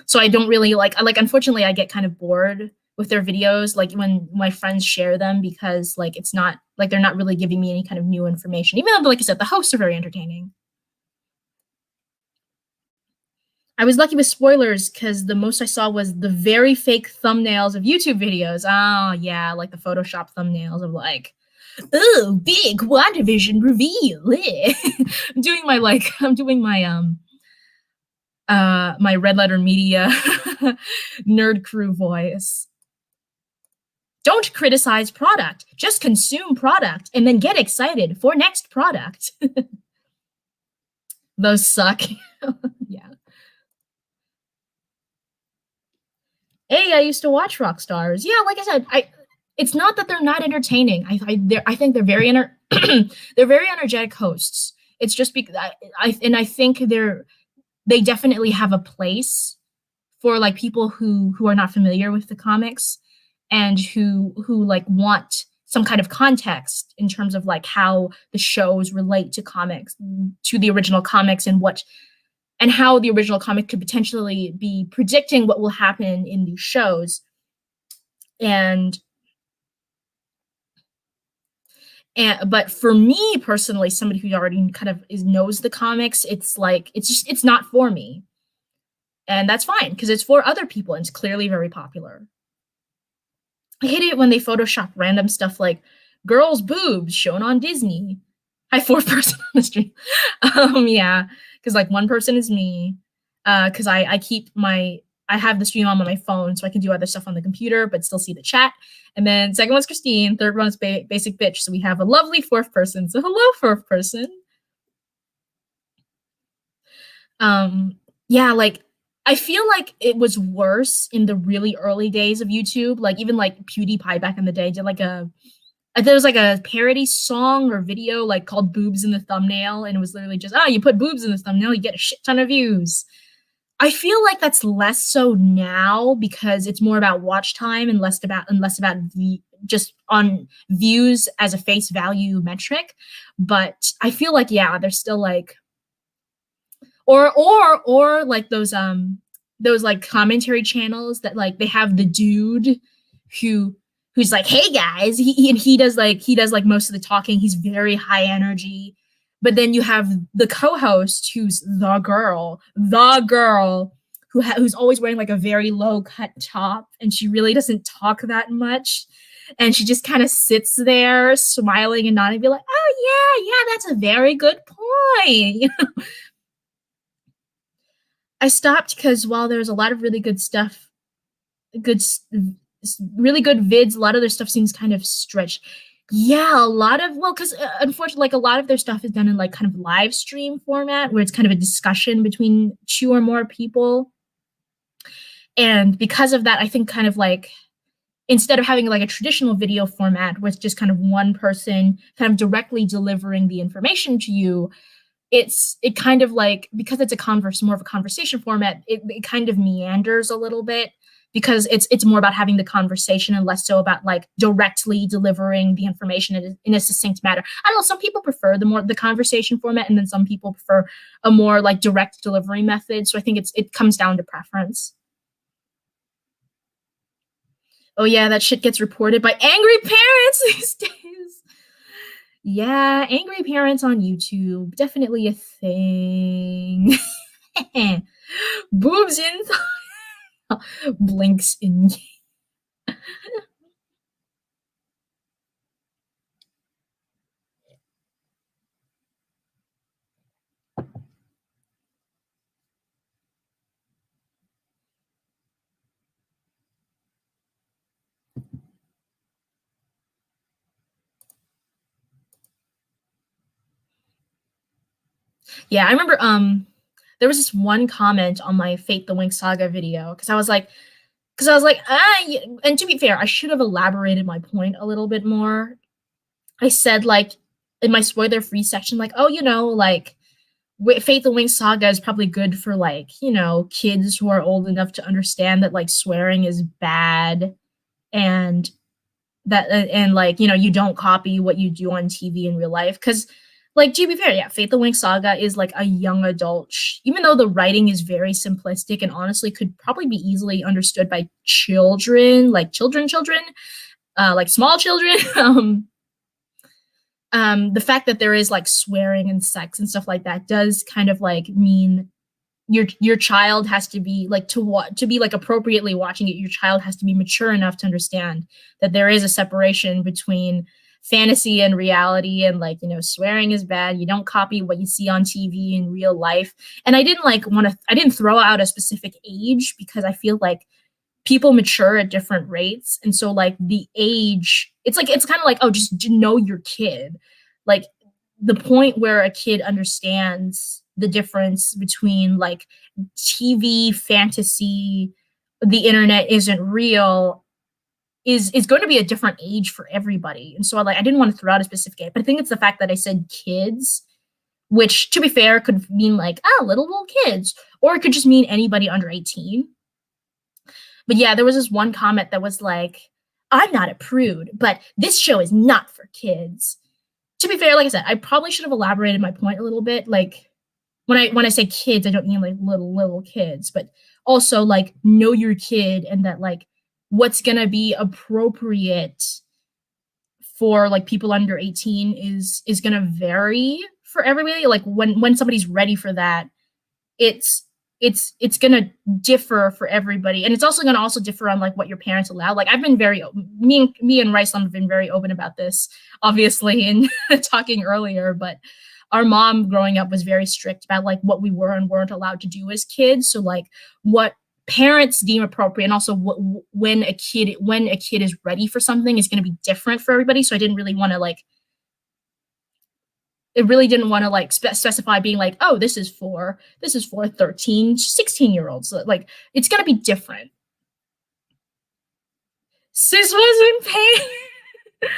So I don't really like unfortunately I get kind of bored with their videos like when my friends share them because like it's not like they're not really giving me any kind of new information, even though like I said the hosts are very entertaining. I was lucky with spoilers because the most I saw was the very fake thumbnails of YouTube videos. Oh yeah, like the Photoshop thumbnails of like, oh, big WandaVision reveal. I'm doing my Red Letter Media nerd crew voice. Don't criticize product, just consume product and then get excited for next product. Those suck. Yeah. Hey, I used to watch rock stars. Yeah, like I said, it's not that they're not entertaining. I think they're they're very energetic hosts. It's just because I think they definitely have a place for like people who are not familiar with the comics and who like want some kind of context in terms of like how the shows relate to comics, to the original comics, and how the original comic could potentially be predicting what will happen in these shows. And but for me personally, somebody who already kind of knows the comics, it's like it's not for me, and that's fine because it's for other people and it's clearly very popular. I hate it when they Photoshop random stuff like girls' boobs shown on Disney. Hi, fourth person on the stream. Yeah, because like one person is me. Because I have the stream on my phone, so I can do other stuff on the computer, but still see the chat. And then second one's Christine. Third one's basic bitch. So we have a lovely fourth person. So hello, fourth person. Yeah, like I feel like it was worse in the really early days of YouTube. Like even like PewDiePie back in the day did like there was like a parody song or video like called boobs in the thumbnail, and it was literally just, oh, you put boobs in the thumbnail, you get a shit ton of views. I feel like that's less so now because it's more about watch time and less about just on views as a face value metric. But I feel like yeah, there's still like or like those like commentary channels that like they have the dude who who's like, hey guys, he does like most of the talking. He's very high energy. But then you have the co-host who's the girl who's always wearing like a very low cut top, and she really doesn't talk that much. And she just kind of sits there smiling and nodding, and be like, oh yeah, that's a very good point. I stopped because while there's a lot of really good stuff, good really good vids. A lot of their stuff seems kind of stretched. Yeah, a lot of, well, because unfortunately, like a lot of their stuff is done in like kind of live stream format where it's kind of a discussion between two or more people. And because of that, I think kind of like instead of having like a traditional video format with just kind of one person kind of directly delivering the information to you, it kind of like, because it's a more of a conversation format, it kind of meanders a little bit because it's more about having the conversation and less so about like directly delivering the information in a succinct manner. I don't know, some people prefer the conversation format, and then some people prefer a more like direct delivery method. So I think it comes down to preference. Oh yeah, that shit gets reported by angry parents these days. Yeah, angry parents on YouTube, definitely a thing. Boobs in blinks in. Yeah, I remember there was this one comment on my Fate the Wink Saga video because I was like, and to be fair, I should have elaborated my point a little bit more. I said like in my spoiler free section, like, oh, like Fate the Wing Saga is probably good for like, kids who are old enough to understand that like swearing is bad, and and like, you don't copy what you do on TV in real life. Cause like, to be fair, yeah, Fate the Wing Saga is like a young adult, even though the writing is very simplistic and honestly could probably be easily understood by children, like children, like small children. The fact that there is like swearing and sex and stuff like that does kind of like mean your child has to be like to be like appropriately watching it. Your child has to be mature enough to understand that there is a separation between fantasy and reality, and like, swearing is bad. You don't copy what you see on TV in real life. And I didn't throw out a specific age because I feel like people mature at different rates, and so like the age, it's kind of like, oh, just know your kid. Like the point where a kid understands the difference between like TV fantasy, the internet isn't real, is going to be a different age for everybody. And so like I didn't want to throw out a specific age, but I think it's the fact that I said kids, which to be fair could mean like, little kids, or it could just mean anybody under 18. But yeah, there was this one comment that was like, I'm not a prude, but this show is not for kids. To be fair, like I said, I probably should have elaborated my point a little bit. Like when I say kids, I don't mean like little kids, but also like know your kid, and that like what's gonna be appropriate for like people under 18 is gonna vary for everybody. Like when somebody's ready for that, it's it's gonna differ for everybody, and it's also gonna differ on like what your parents allow. Like I've been me and Rice have been very open about this, obviously, in talking earlier. But our mom growing up was very strict about like what we were and weren't allowed to do as kids. So like what parents deem appropriate, and also when a kid is ready for something is going to be different for everybody. So I didn't really want to like it really didn't want to like specify being like, oh, this is for 13 16 year olds. Like it's going to be different. Sis was in pain.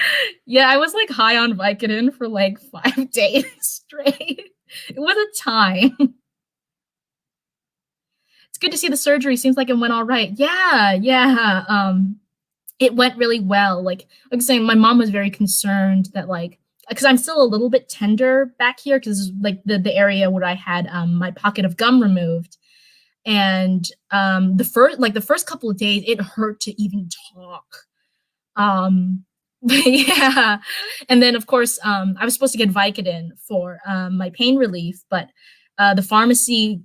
Yeah, I was like high on Vicodin for like 5 days straight. It was a time. It's good to see the surgery. Seems like it went all right. Yeah. It went really well. Like I'm saying, my mom was very concerned that like, because I'm still a little bit tender back here, because like the area where I had my pocket of gum removed, and the first couple of days it hurt to even talk. Yeah, and then of course I was supposed to get Vicodin for my pain relief, but the pharmacy,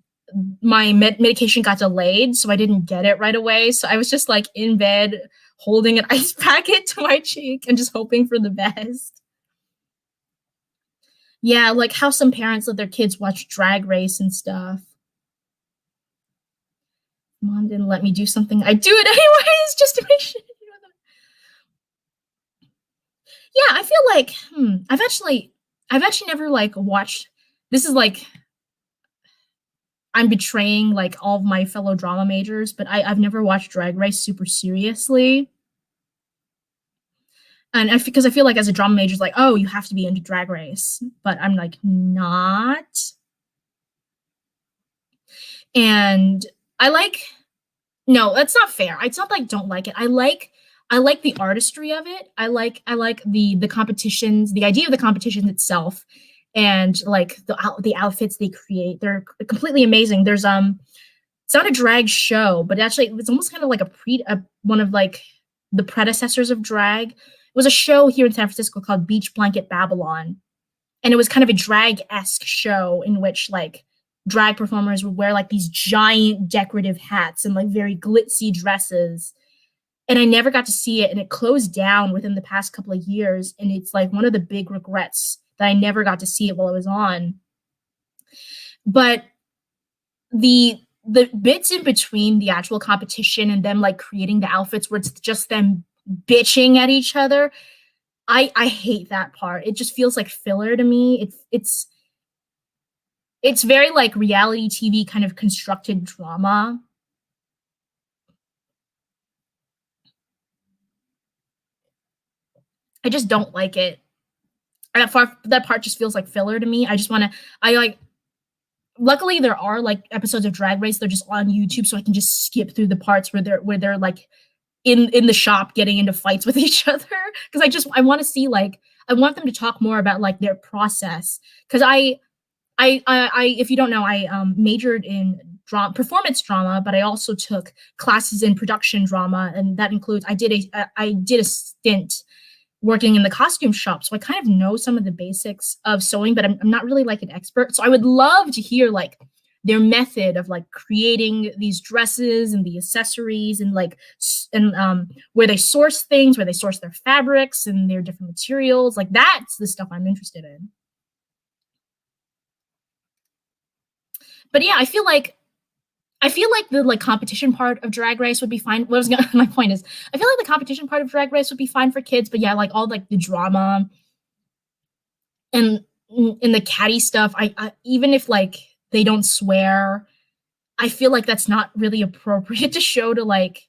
my medication got delayed, so I didn't get it right away. So I was just like in bed holding an ice packet to my cheek and just hoping for the best. Yeah, like how some parents let their kids watch Drag Race and stuff. Mom didn't let me do something. I do it anyways just to make sure. Yeah, I feel like, I've actually never, like, watched this is, like I'm betraying, like, all of my fellow drama majors, but I've never watched Drag Race super seriously, and because I feel like as a drama major, it's like, "Oh, you have to be into Drag Race," but I'm, like, not, and I like no, that's not fair. It's not like I don't like it. I like the artistry of it. I like the competitions, the idea of the competition itself, and like the outfits they create. They're completely amazing. It's not a drag show, but actually it's almost kind of like one of like the predecessors of drag. It was a show here in San Francisco called Beach Blanket Babylon, and it was kind of a drag-esque show in which like drag performers would wear like these giant decorative hats and like very glitzy dresses, and I never got to see it, and it closed down within the past couple of years, and it's like one of the big regrets that I never got to see it while it was on. But the bits in between the actual competition and them like creating the outfits where it's just them bitching at each other, I hate that part. It just feels like filler to me. It's very, like, reality TV kind of constructed drama. I just don't like it. And that part just feels like filler to me. I, like luckily, there are, like, episodes of Drag Race, they're just on YouTube, so I can just skip through the parts where they're, like, in the shop getting into fights with each other. Because I wanna see, like I want them to talk more about, like, their process. Because if you don't know, I majored in performance drama, but I also took classes in production drama, and that includes I did a stint working in the costume shop, so I kind of know some of the basics of sewing, but I'm not really like an expert. So I would love to hear like their method of like creating these dresses and the accessories and like where they source things, where they source their fabrics and their different materials. Like that's the stuff I'm interested in. But yeah, I feel like the, like, competition part of Drag Race would be fine. What I was gonna my point is, I feel like the competition part of Drag Race would be fine for kids, but yeah, like, all, like, the drama and the catty stuff, I even if, like, they don't swear, I feel like that's not really appropriate to show to, like,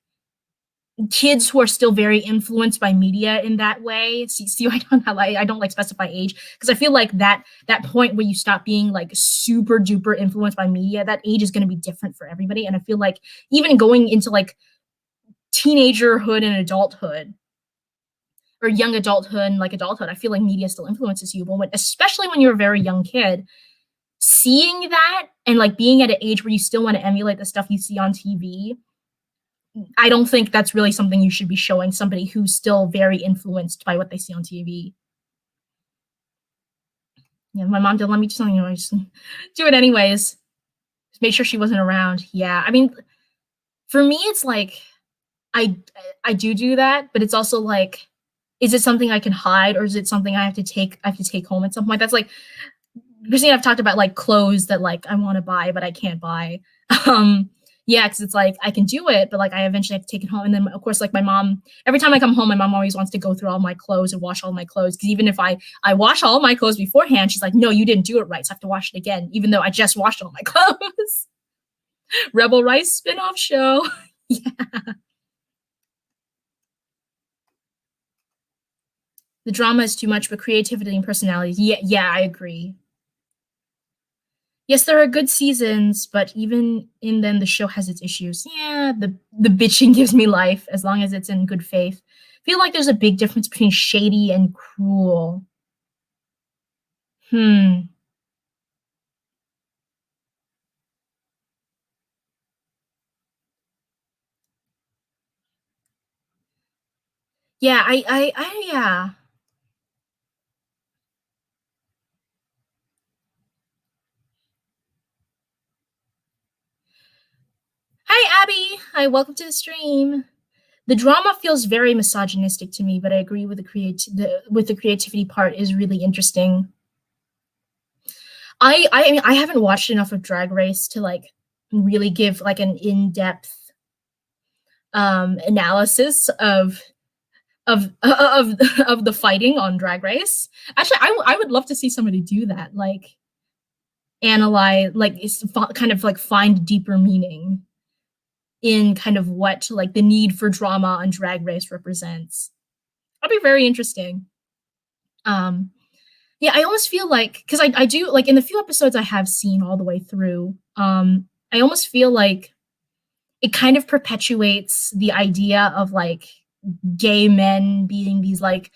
kids who are still very influenced by media in that way. See, I don't like specify age because I feel like that point where you stop being like super duper influenced by media, that age is going to be different for everybody. And I feel like even going into like teenagerhood and adulthood or young adulthood and like adulthood, I feel like media still influences you. But especially when you're a very young kid, seeing that and like being at an age where you still want to emulate the stuff you see on TV, I don't think that's really something you should be showing somebody who's still very influenced by what they see on TV. Yeah, my mom didn't let me do something, I just do it anyways. Just make sure she wasn't around. Yeah, I mean, for me, it's like I I do that, but it's also like, is it something I can hide or is it something I have to take home at some point? That's like Christine, I've talked about like clothes that like I want to buy, but I can't buy. Um, yeah, because it's like I can do it, but like I eventually have to take it home. And then of course, like my mom, every time I come home, my mom always wants to go through all my clothes and wash all my clothes. Because even if I wash all my clothes beforehand, she's like, no, you didn't do it right, so I have to wash it again, even though I just washed all my clothes. Rebel Rice spinoff show. Yeah, the drama is too much, but creativity and personality. Yeah, yeah, I agree. Yes, there are good seasons, but even in them, the show has its issues. Yeah, the bitching gives me life as long as it's in good faith. Feel like there's a big difference between shady and cruel. Hmm. Yeah, yeah. Hi, Abby. Hi, welcome to the stream. The drama feels very misogynistic to me, but I agree with the creativity part is really interesting. I haven't watched enough of Drag Race to like really give like an in-depth analysis of of the fighting on Drag Race. Actually, I would love to see somebody do that, like analyze, like kind of like find deeper meaning in kind of what like the need for drama on Drag Race represents. That'd be very interesting. Um, yeah, I almost feel like because I do like in the few episodes I have seen all the way through, I almost feel like it kind of perpetuates the idea of like gay men being these like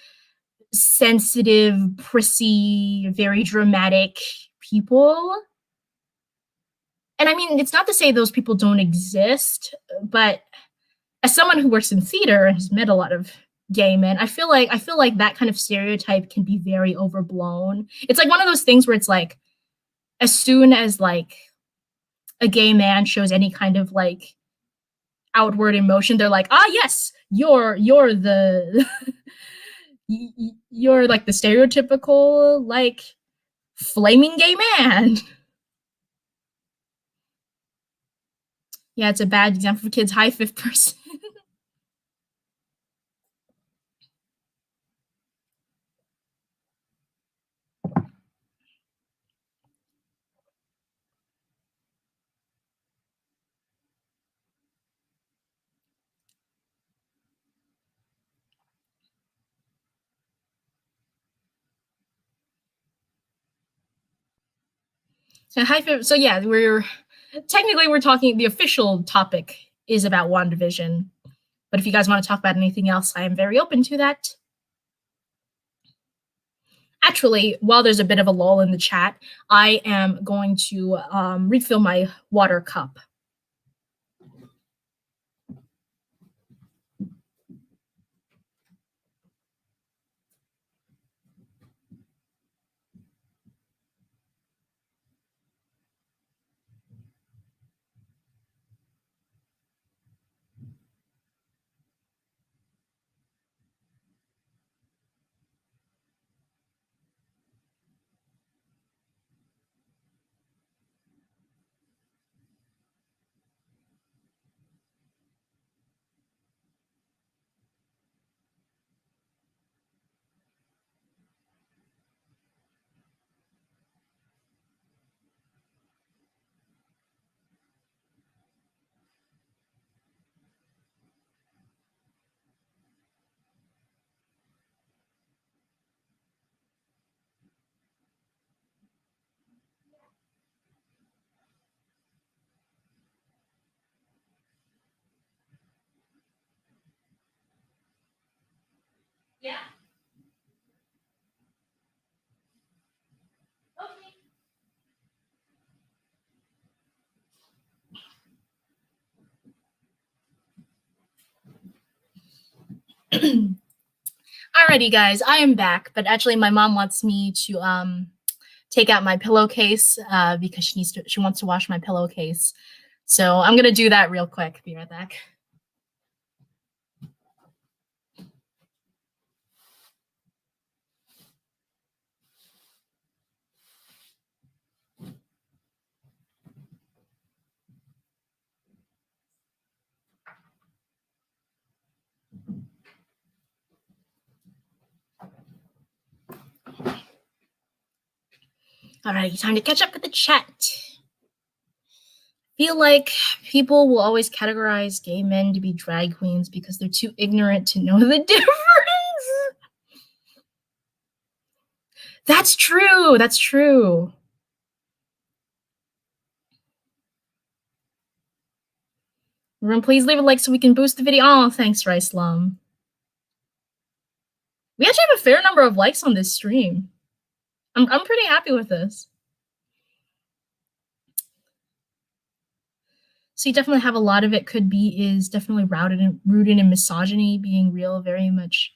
sensitive, prissy, very dramatic people. And I mean, it's not to say those people don't exist, but as someone who works in theater and has met a lot of gay men, I feel like that kind of stereotype can be very overblown. It's like one of those things where it's like as soon as like a gay man shows any kind of like outward emotion, they're like, ah, yes, you're the you're like the stereotypical like flaming gay man. Yeah, it's a bad example for kids. Hi, fifth person. So hi, so yeah, we're talking. The official topic is about WandaVision, but if you guys want to talk about anything else, I am very open to that. Actually, while there's a bit of a lull in the chat, I am going to refill my water cup. Yeah. Okay. Alrighty, guys, I am back, but actually, my mom wants me to take out my pillowcase because she wants to wash my pillowcase. So I'm gonna do that real quick. Be right back. Alrighty, time to catch up with the chat. Feel like people will always categorize gay men to be drag queens because they're too ignorant to know the difference. That's true. That's true. Everyone, please leave a like so we can boost the video. Oh, thanks, Rice Lum. We actually have a fair number of likes on this stream. I'm pretty happy with this. So you definitely have a lot of it could be is definitely rooted in misogyny being real, very much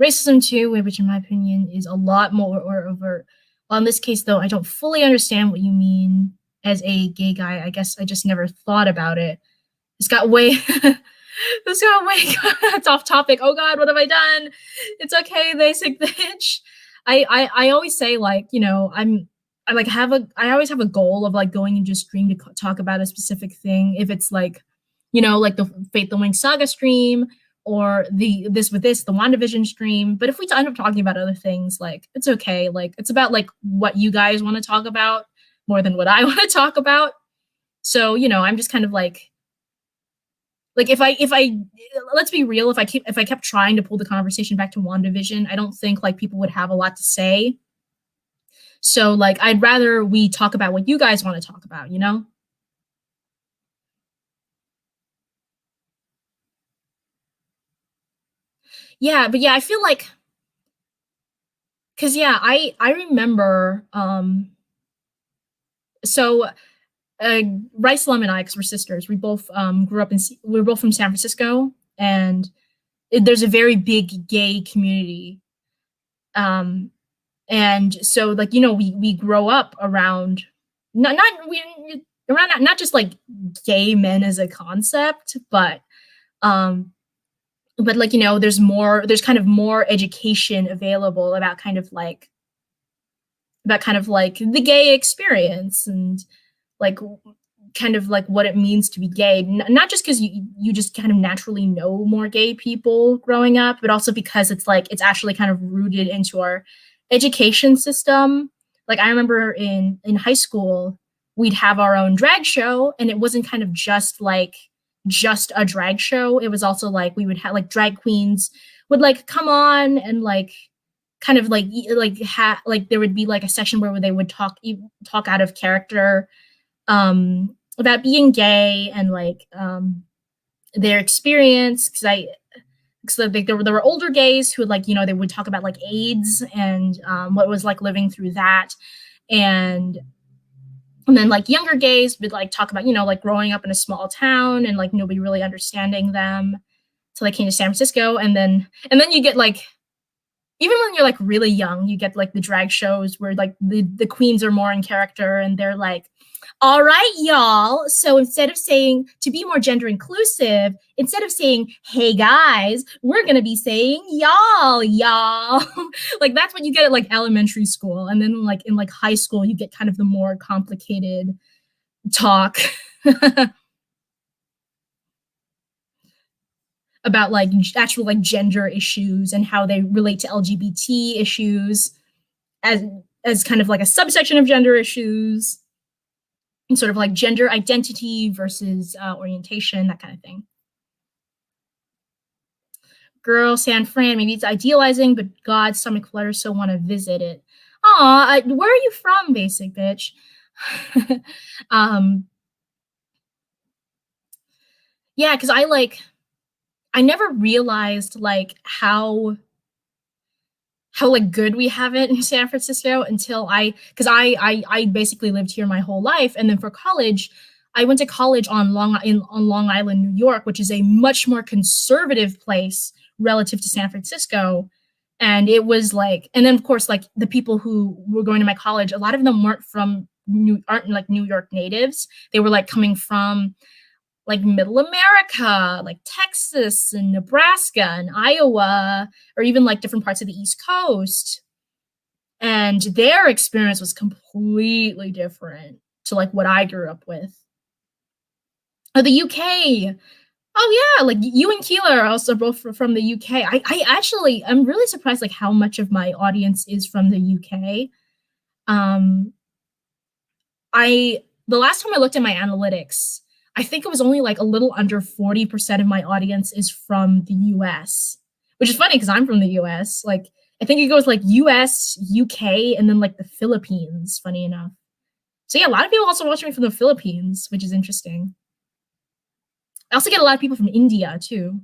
racism too, which in my opinion is a lot more or overt. Well, in this case though, I don't fully understand what you mean as a gay guy. I guess I just never thought about it. This got way this got way it's off topic. Oh god, what have I done? It's okay, basic bitch. I always say like, you know, I always have a goal of like going into a stream to talk about a specific thing. If it's like, you know, like the Fate the Wing Saga stream, or the WandaVision stream. But if we end up talking about other things, like it's okay. Like it's about like what you guys want to talk about more than what I want to talk about. So, I'm just kind of like if I let's be real, if I kept trying to pull the conversation back to WandaVision, I don't think like people would have a lot to say. So like I'd rather we talk about what you guys want to talk about, you know? Yeah, but yeah, I feel like cuz yeah, I remember so uh Rice and I, cuz we're sisters, we both grew up we're both from San Francisco, and there's a very big gay community. Um and so like we grow up around not we around not just like gay men as a concept, um but like there's kind of more education available about kind of like the gay experience, and like kind of like what it means to be gay. Not just because you just kind of naturally know more gay people growing up, but also because it's like it's actually kind of rooted into our education system. Like I remember in high school, we'd have our own drag show, and it wasn't kind of just a drag show. It was also like we would have like drag queens would like come on and like kind of like there would be like a section where they would talk out of character about being gay and like their experience. Because like there were older gays who would like they would talk about like AIDS and what it was like living through that, and then like younger gays would like talk about like growing up in a small town and like nobody really understanding them till they came to San Francisco. And then you get like, even when you're like really young, you get like the drag shows where like the queens are more in character and they're like, all right, y'all. So instead of saying, to be more gender inclusive, instead of saying, hey guys, we're going to be saying y'all. Like that's what you get at like elementary school. And then like in like high school, you get kind of the more complicated talk about like actual like gender issues and how they relate to LGBT issues as kind of like a subsection of gender issues, and sort of like gender identity versus orientation, that kind of thing. Girl, San Fran, maybe it's idealizing, but God, stomach flutters, so want to visit it. Aw, where are you from, basic bitch? um, yeah, because I never realized like how like good we have it in San Francisco until I basically lived here my whole life, and then for college I went to college on Long Island, New York, which is a much more conservative place relative to San Francisco. And it was like, and then of course like the people who were going to my college, a lot of them aren't like New York natives. They were like coming from like middle America, like Texas and Nebraska and Iowa, or even like different parts of the East Coast. And their experience was completely different to like what I grew up with. Oh, the UK. Oh yeah, like you and Keeler are also both from the UK. I'm really surprised like how much of my audience is from the UK. Um, I the last time I looked at my analytics, I think it was only like a little under 40% of my audience is from the US, which is funny because I'm from the US. Like I think it goes like US, UK, and then like the Philippines, funny enough. So yeah, a lot of people also watch me from the Philippines, which is interesting. I also get a lot of people from India too.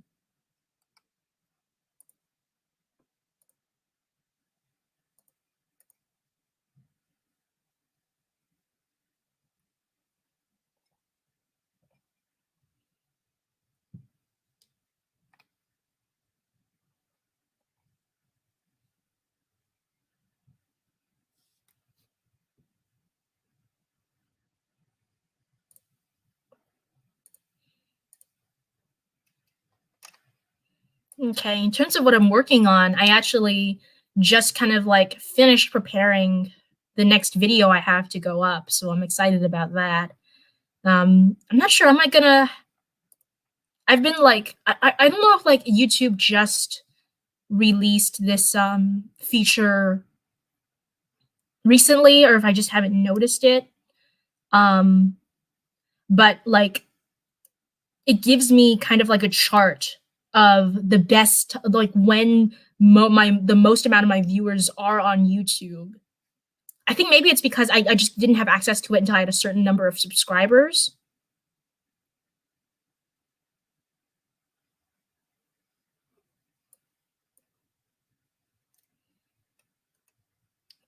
Okay, in terms of what I'm working on, I actually just kind of like finished preparing the next video I have to go up, so I'm excited about that. I'm not sure. I've been like I don't know if like YouTube just released this feature recently or if I just haven't noticed it. Um but like it gives me kind of like a chart of the best like when the most amount of my viewers are on YouTube. I think maybe it's because I just didn't have access to it until I had a certain number of subscribers.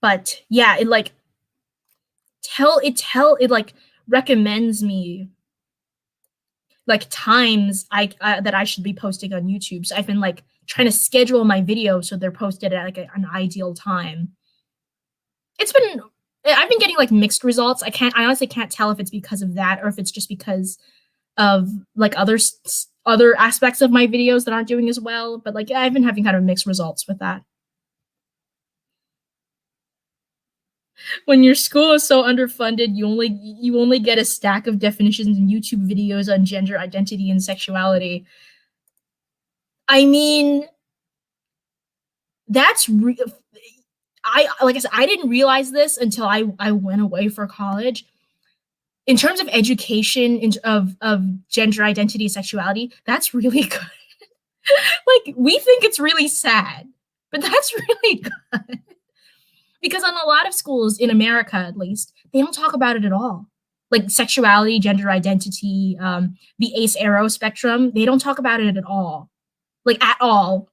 But yeah, it like recommends me like times that I should be posting on YouTube. So I've been like trying to schedule my videos so they're posted at like an ideal time. It's been I've been getting like mixed results. I honestly can't tell if it's because of that or if it's just because of like other aspects of my videos that aren't doing as well. But like yeah, I've been having kind of mixed results with that. When your school is so underfunded, you only get a stack of definitions and YouTube videos on gender identity and sexuality. I mean, that's I like I said, I didn't realize this until I went away for college. In terms of education of gender identity and sexuality, that's really good. Like we think it's really sad, but that's really good. Because on a lot of schools in America, at least, they don't talk about it at all. Like sexuality, gender identity, the ace arrow spectrum, they don't talk about it at all, like at all,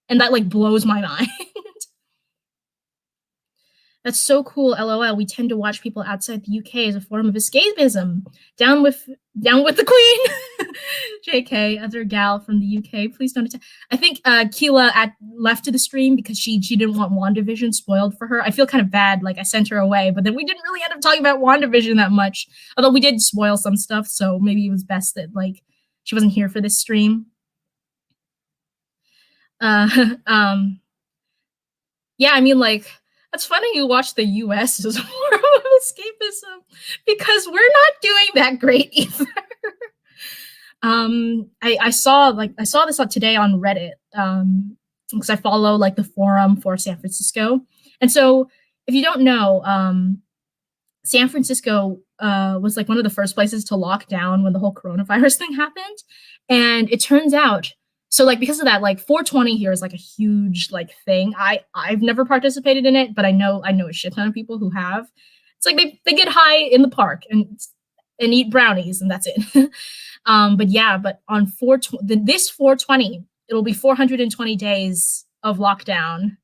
and that like blows my mind. That's so cool. LOL. We tend to watch people outside the UK as a form of escapism. Down with down with the Queen. JK, other gal from the UK. Please don't attack. I think Keela left to the stream because she didn't want WandaVision spoiled for her. I feel kind of bad. Like I sent her away, but then we didn't really end up talking about WandaVision that much. Although we did spoil some stuff, so maybe it was best that like she wasn't here for this stream. Uh, um, yeah, I mean, like, that's funny you watch the US as a form of escapism because we're not doing that great either. I saw this on today on Reddit because I follow like the forum for San Francisco, and so if you don't know, San Francisco was like one of the first places to lock down when the whole coronavirus thing happened. And it turns out, so like because of that, like 420 here is like a huge like thing. I've never participated in it, but I know a shit ton of people who have. It's like they get high in the park and eat brownies and that's it. But yeah, but on this 420, it'll be 420 days of lockdown.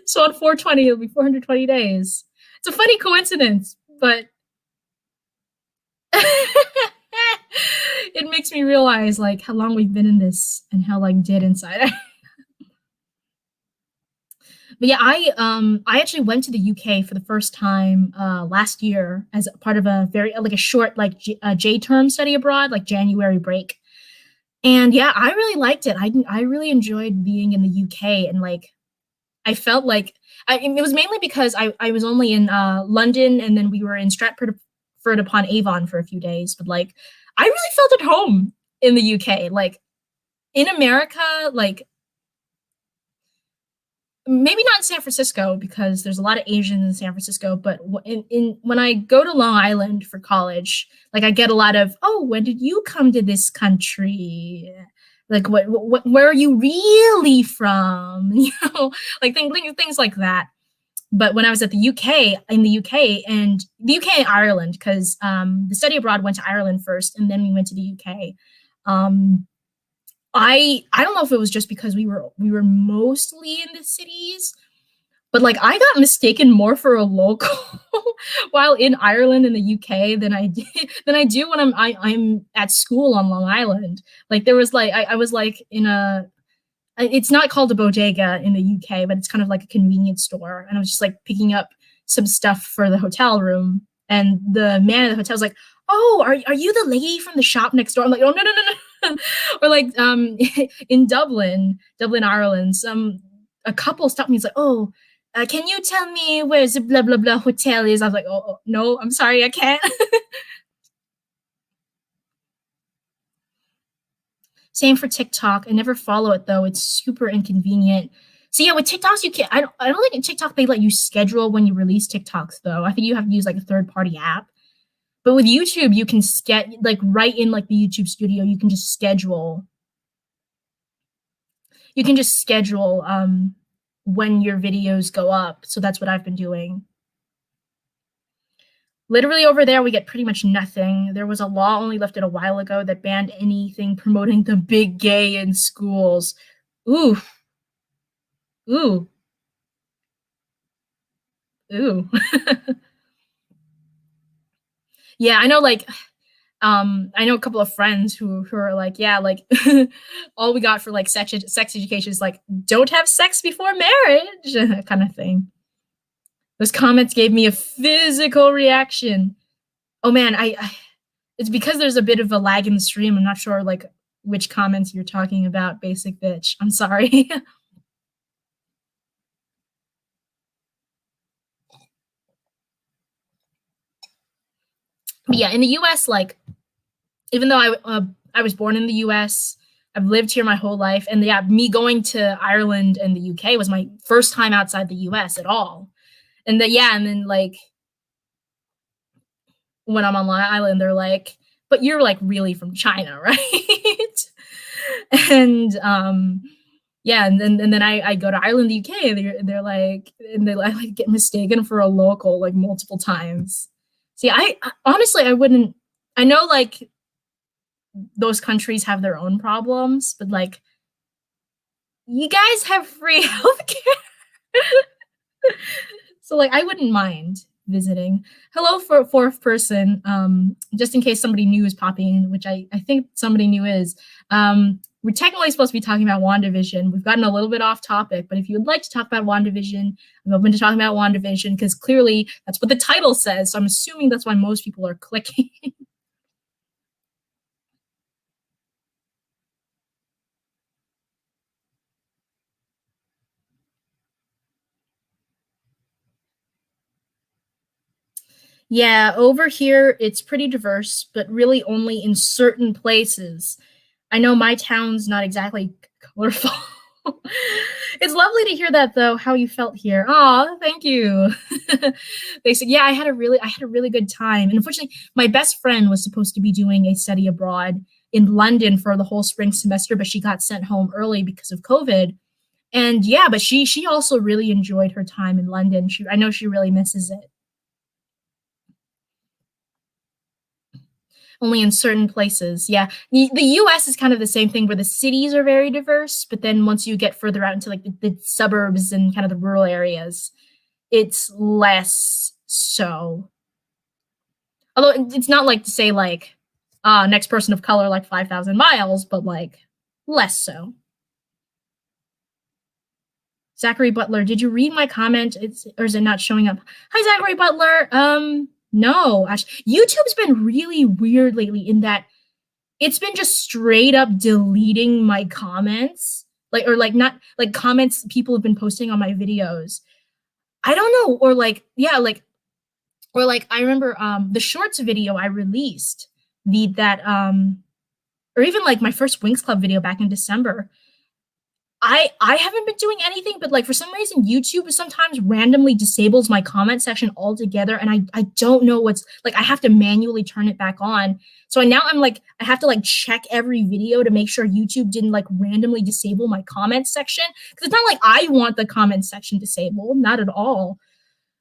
So on 420, it'll be 420 days. It's a funny coincidence, but it makes me realize like how long we've been in this and how like dead inside. But yeah, I actually went to the UK for the first time last year as part of a very like a short like J term study abroad, like January break. And yeah, I really liked it. I really enjoyed being in the UK and like I felt like it was mainly because I was only in London and then we were in Stratford upon Avon for a few days, but like I really felt at home in the UK. Like in America, like maybe not in San Francisco because there's a lot of Asians in San Francisco, but in when I go to Long Island for college, like I get a lot of, oh, when did you come to this country? Like what where are you really from? You know, like things like that. But when I was at the UK, in the UK and the UK and Ireland, because the study abroad went to Ireland first, and then we went to the UK. Um, I don't know if it was just because we were mostly in the cities, but like I got mistaken more for a local while in Ireland and the UK than I do when I'm at school on Long Island. Like there was like I was like in a it's not called a bodega in the UK, but it's kind of like a convenience store. And I was just like picking up some stuff for the hotel room. And the man at the hotel was like, "Oh, are you the lady from the shop next door?" I'm like, "Oh no, no, no, no." Or like in Dublin, Ireland, a couple stopped me. He's like, "Oh, can you tell me where the blah blah blah hotel is?" I was like, "Oh, no, I'm sorry, I can't." Same for TikTok. I never follow it though. It's super inconvenient. So yeah, with TikToks, you can't. I don't think in TikTok they let you schedule when you release TikToks though. I think you have to use like a third party app. But with YouTube, you can get like right in like the YouTube studio. You can just schedule. You can just schedule when your videos go up. So that's what I've been doing. Literally over there, we get pretty much nothing. There was a law only lifted a while ago that banned anything promoting the big gay in schools. Ooh, ooh, ooh. Yeah, I know. Like, I know a couple of friends who are like, yeah, like, all we got for like sex education is like, don't have sex before marriage, kind of thing. Those comments gave me a physical reaction. Oh man, it's because there's a bit of a lag in the stream. I'm not sure like which comments you're talking about, basic bitch. I'm sorry. But yeah, in the US, like, even though I was born in the US, I've lived here my whole life, and yeah, me going to Ireland and the UK was my first time outside the US at all. And yeah, and then like when I'm on Long Island, they're like, "But you're like really from China, right?" and yeah, and then I go to Ireland, the UK, and they're like, and they like get mistaken for a local like multiple times. See, honestly I wouldn't. I know like those countries have their own problems, but like you guys have free healthcare. So like I wouldn't mind visiting. Hello for fourth person. Just in case somebody new is popping in, which I think somebody new is. We're technically supposed to be talking about WandaVision. We've gotten a little bit off topic, but if you would like to talk about WandaVision, I'm open to talking about WandaVision because clearly that's what the title says. So I'm assuming that's why most people are clicking. Yeah, over here it's pretty diverse, but really only in certain places. I know my town's not exactly colorful. It's lovely to hear that though, how you felt here. Aw, thank you. They said, yeah, I had a really good time. And unfortunately, my best friend was supposed to be doing a study abroad in London for the whole spring semester, but she got sent home early because of COVID. And yeah, but she also really enjoyed her time in London. I know she really misses it. Only in certain places. Yeah. The US is kind of the same thing where the cities are very diverse, but then once you get further out into like the suburbs and kind of the rural areas, it's less so. Although it's not like to say like next person of color like 5,000 miles, but like less so. Zachary Butler, did you read my comment? Or is it not showing up? Hi, Zachary Butler. No, actually, YouTube's been really weird lately in that it's been just straight up deleting my comments, like or like not like comments people have been posting on my videos. I don't know, or like yeah, like or like I remember the shorts video I released, the that or even like my first Wings Club video back in December. I haven't been doing anything, but like for some reason YouTube sometimes randomly disables my comment section altogether, and I don't know what's like. I have to manually turn it back on. So now I'm like I have to like check every video to make sure YouTube didn't like randomly disable my comment section because it's not like I want the comment section disabled, not at all.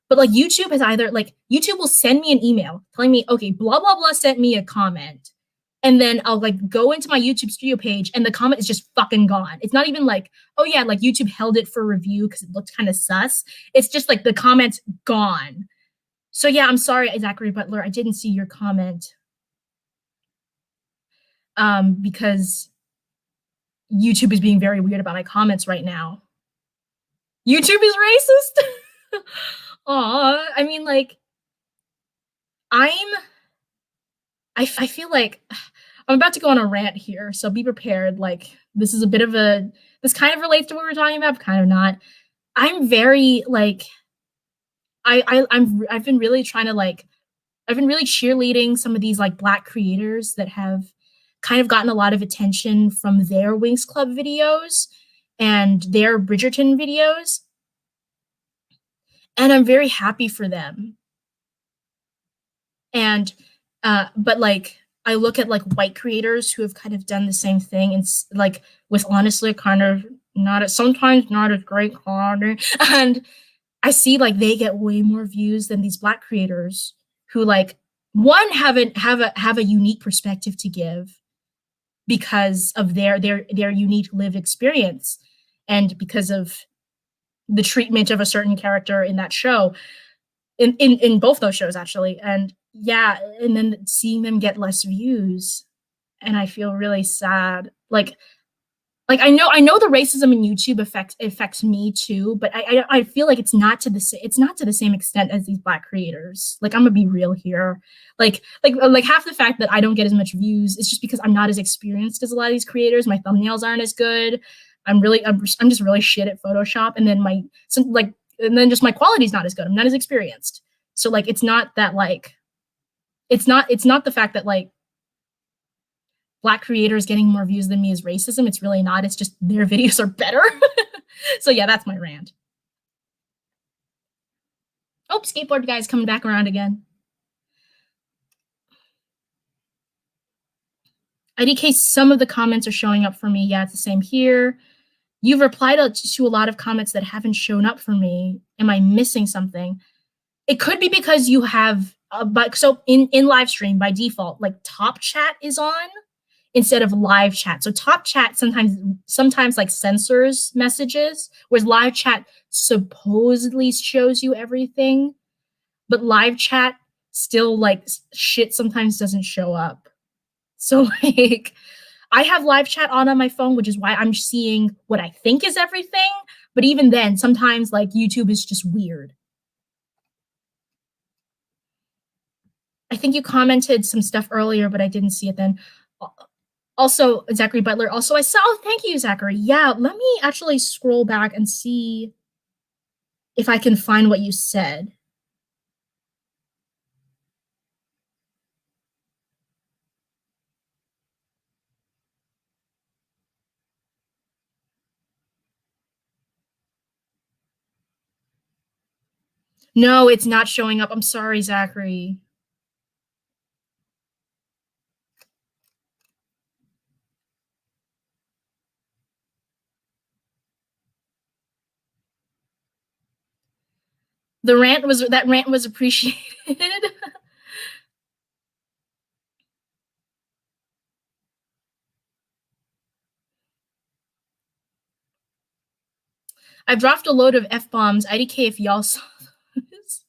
But like YouTube has either like YouTube will send me an email telling me, okay, blah blah blah sent me a comment. And then I'll like go into my YouTube studio page and the comment is just fucking gone. It's not even like, oh yeah, like YouTube held it for review because it looked kind of sus. It's just like the comment's gone. So yeah, I'm sorry, Zachary Butler. I didn't see your comment. Because YouTube is being very weird about my comments right now. YouTube is racist? Aw, I mean, like, I'm I feel like I'm about to go on a rant here, so be prepared. Like this is a bit of a this kind of relates to what we are talking about, but kind of not. I'm very like I've been really trying to like I've been really cheerleading some of these like black creators that have kind of gotten a lot of attention from their Wings Club videos and their Bridgerton videos, and I'm very happy for them. And but like I look at like white creators who have kind of done the same thing and like with honestly kind of sometimes not as great quality, and I see like they get way more views than these black creators who like one have a unique perspective to give because of their unique lived experience and because of the treatment of a certain character in that show, in both those shows actually. And yeah, and then seeing them get less views, and I feel really sad. Like I know the racism in YouTube affects me too, but I feel like it's not to the same extent as these black creators. Like I'm gonna be real here. Like half the fact that I don't get as much views is just because I'm not as experienced as a lot of these creators. My thumbnails aren't as good. I'm just really shit at Photoshop, and then just my quality's not as good. I'm not as experienced. So like it's not that like it's not the fact that like black creators getting more views than me is racism. It's really not. It's just their videos are better. So yeah, that's my rant. Oh, skateboard guy's coming back around again. IDK, some of the comments are showing up for me. Yeah, it's the same here. You've replied to a lot of comments that haven't shown up for me. Am I missing something? It could be because you have, but so in live stream by default, like top chat is on instead of live chat. So top chat sometimes like censors messages, whereas live chat supposedly shows you everything, but live chat still like shit sometimes doesn't show up. So like I have live chat on my phone, which is why I'm seeing what I think is everything. But even then, sometimes like YouTube is just weird. I think you commented some stuff earlier, but I didn't see it then. Also, Zachary Butler. Also, I saw. Oh, thank you, Zachary. Yeah, let me actually scroll back and see if I can find what you said. No, it's not showing up. I'm sorry, Zachary. That rant was appreciated. I've dropped a load of F-bombs. IDK if y'all saw this.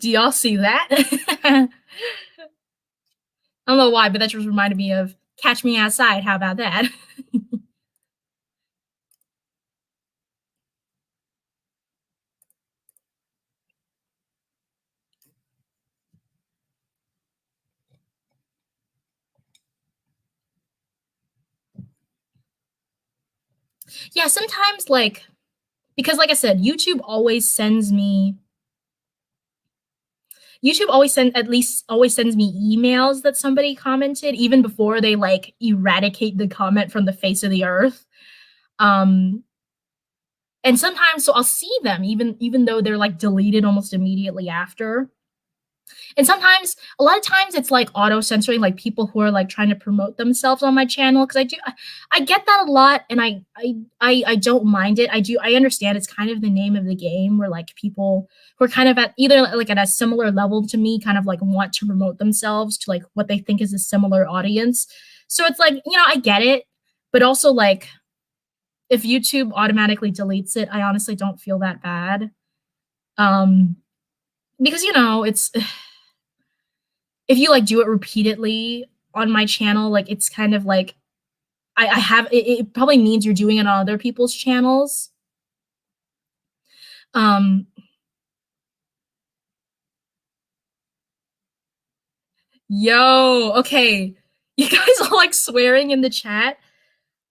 Do y'all see that? I don't know why, but that just reminded me of Catch Me Outside. How about that? Yeah, sometimes like because like I said, YouTube always sends me emails that somebody commented even before they like eradicate the comment from the face of the earth. Um and sometimes so I'll see them even though they're like deleted almost immediately after. And sometimes a lot of times it's like auto censoring like people who are like trying to promote themselves on my channel because I get that a lot, and I don't mind it. I understand it's kind of the name of the game where like people who are kind of at either like at a similar level to me kind of like want to promote themselves to like what they think is a similar audience. So it's like, I get it, but also like if YouTube automatically deletes it, I honestly don't feel that bad. Um because it's if you like do it repeatedly on my channel, like it's kind of like I have it probably means you're doing it on other people's channels. Um Yo, okay. You guys are like swearing in the chat.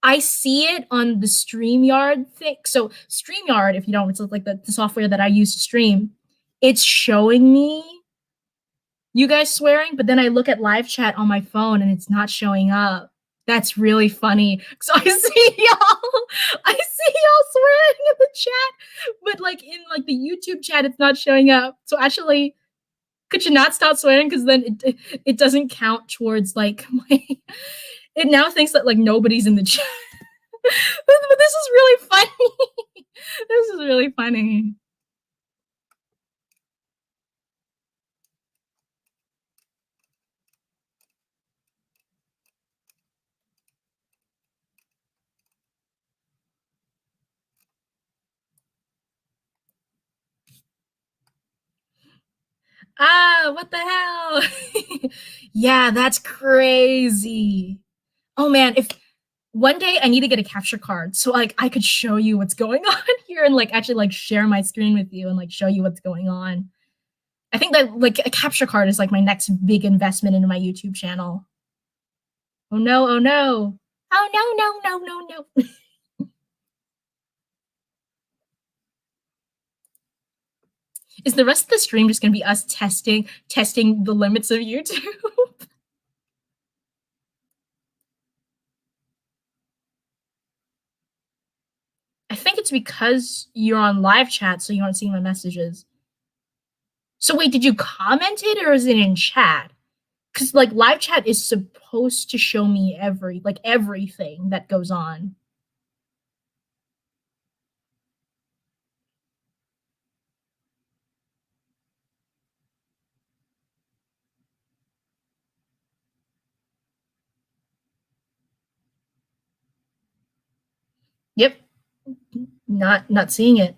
I see it on the StreamYard thing. So StreamYard, if you don't, it's like the software that I use to stream. It's showing me you guys swearing, but then I look at live chat on my phone and it's not showing up. That's really funny. So I see y'all, I see y'all swearing in the chat, but like in like the YouTube chat, it's not showing up. So actually, could you not stop swearing? Because then it doesn't count towards like my. It now thinks that like nobody's in the chat. But this is really funny. This is really funny. Ah, what the hell? Yeah, that's crazy. Oh man, if one day I need to get a capture card so like I could show you what's going on here and like actually like share my screen with you and like show you what's going on. I think that like a capture card is like my next big investment into my YouTube channel. Oh no, oh no. Oh no, no, no, no, no. Is the rest of the stream just gonna be us testing the limits of YouTube? I think it's because you're on live chat, so you aren't seeing my messages. So wait, did you comment it or is it in chat? Because like live chat is supposed to show me everything that goes on. Yep, not seeing it.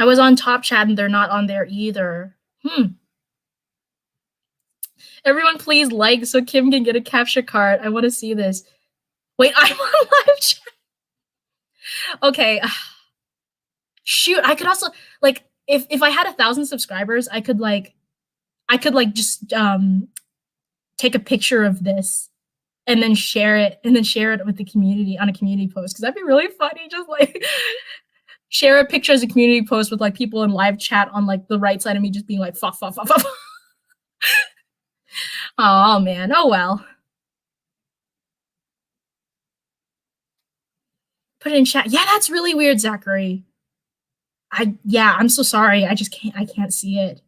I was on top chat and they're not on there either. Everyone please like so Kim can get a capture card. I want to see this. Wait, I'm on live chat. Okay. Shoot, I could also like if I had 1,000 subscribers, I could just take a picture of this and then share it with the community on a community post because that'd be really funny. Just like share a picture as a community post with like people in live chat on like the right side of me just being like fuck fuck fuck fuck. Oh man, oh well. Put it in chat. Yeah, that's really weird, Zachary. I'm so sorry. I can't see it.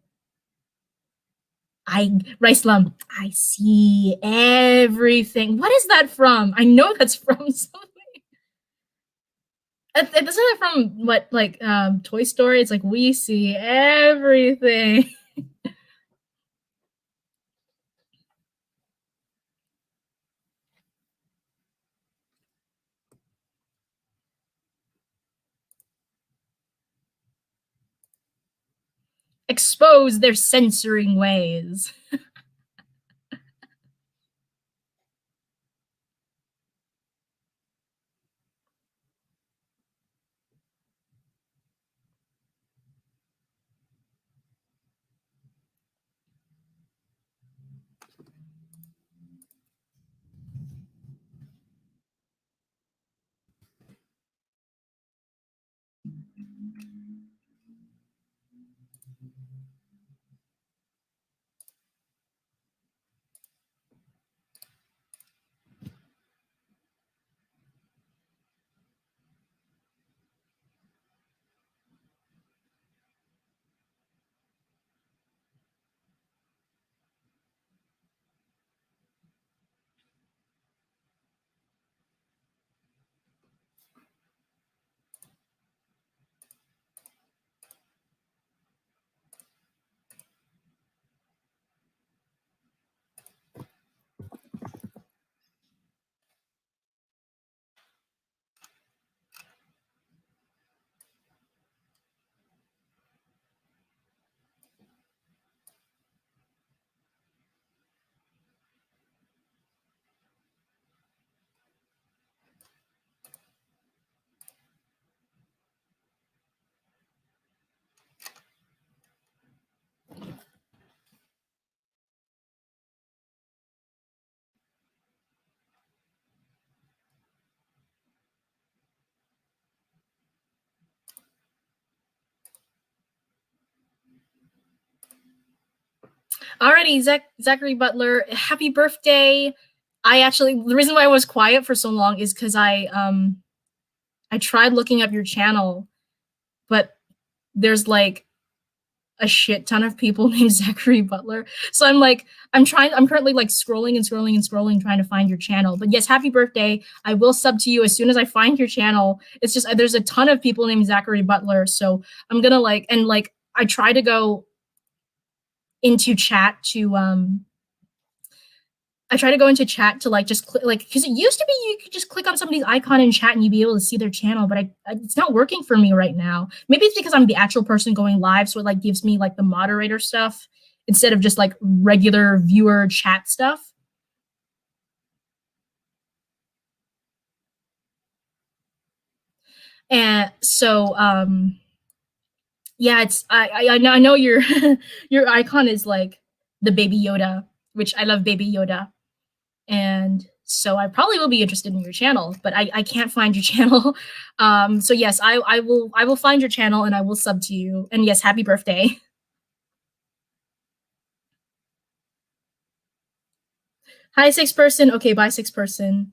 Rice Lum, I see everything. What is that from? I know that's from something. Isn't it from what like Toy Story? It's like we see everything. Expose their censoring ways. Alrighty, Zachary Butler, happy birthday. I actually the reason why I was quiet for so long is because I tried looking up your channel, but there's like a shit ton of people named Zachary Butler. So I'm currently like scrolling and scrolling and scrolling trying to find your channel. But yes, happy birthday. I will sub to you as soon as I find your channel. It's just there's a ton of people named Zachary Butler. So I'm gonna I try to go into chat to I try to go into chat to like just click like because it used to be you could just click on somebody's icon in chat and you'd be able to see their channel, but it's not working for me right now. Maybe it's because I'm the actual person going live, so it like gives me like the moderator stuff instead of just like regular viewer chat stuff. And so yeah, it's I know your your icon is like the baby Yoda, which I love baby Yoda. And so I probably will be interested in your channel, but I can't find your channel. So yes, I will find your channel and I will sub to you. And yes, happy birthday. Hi, 6 person. Okay, bye, 6 person.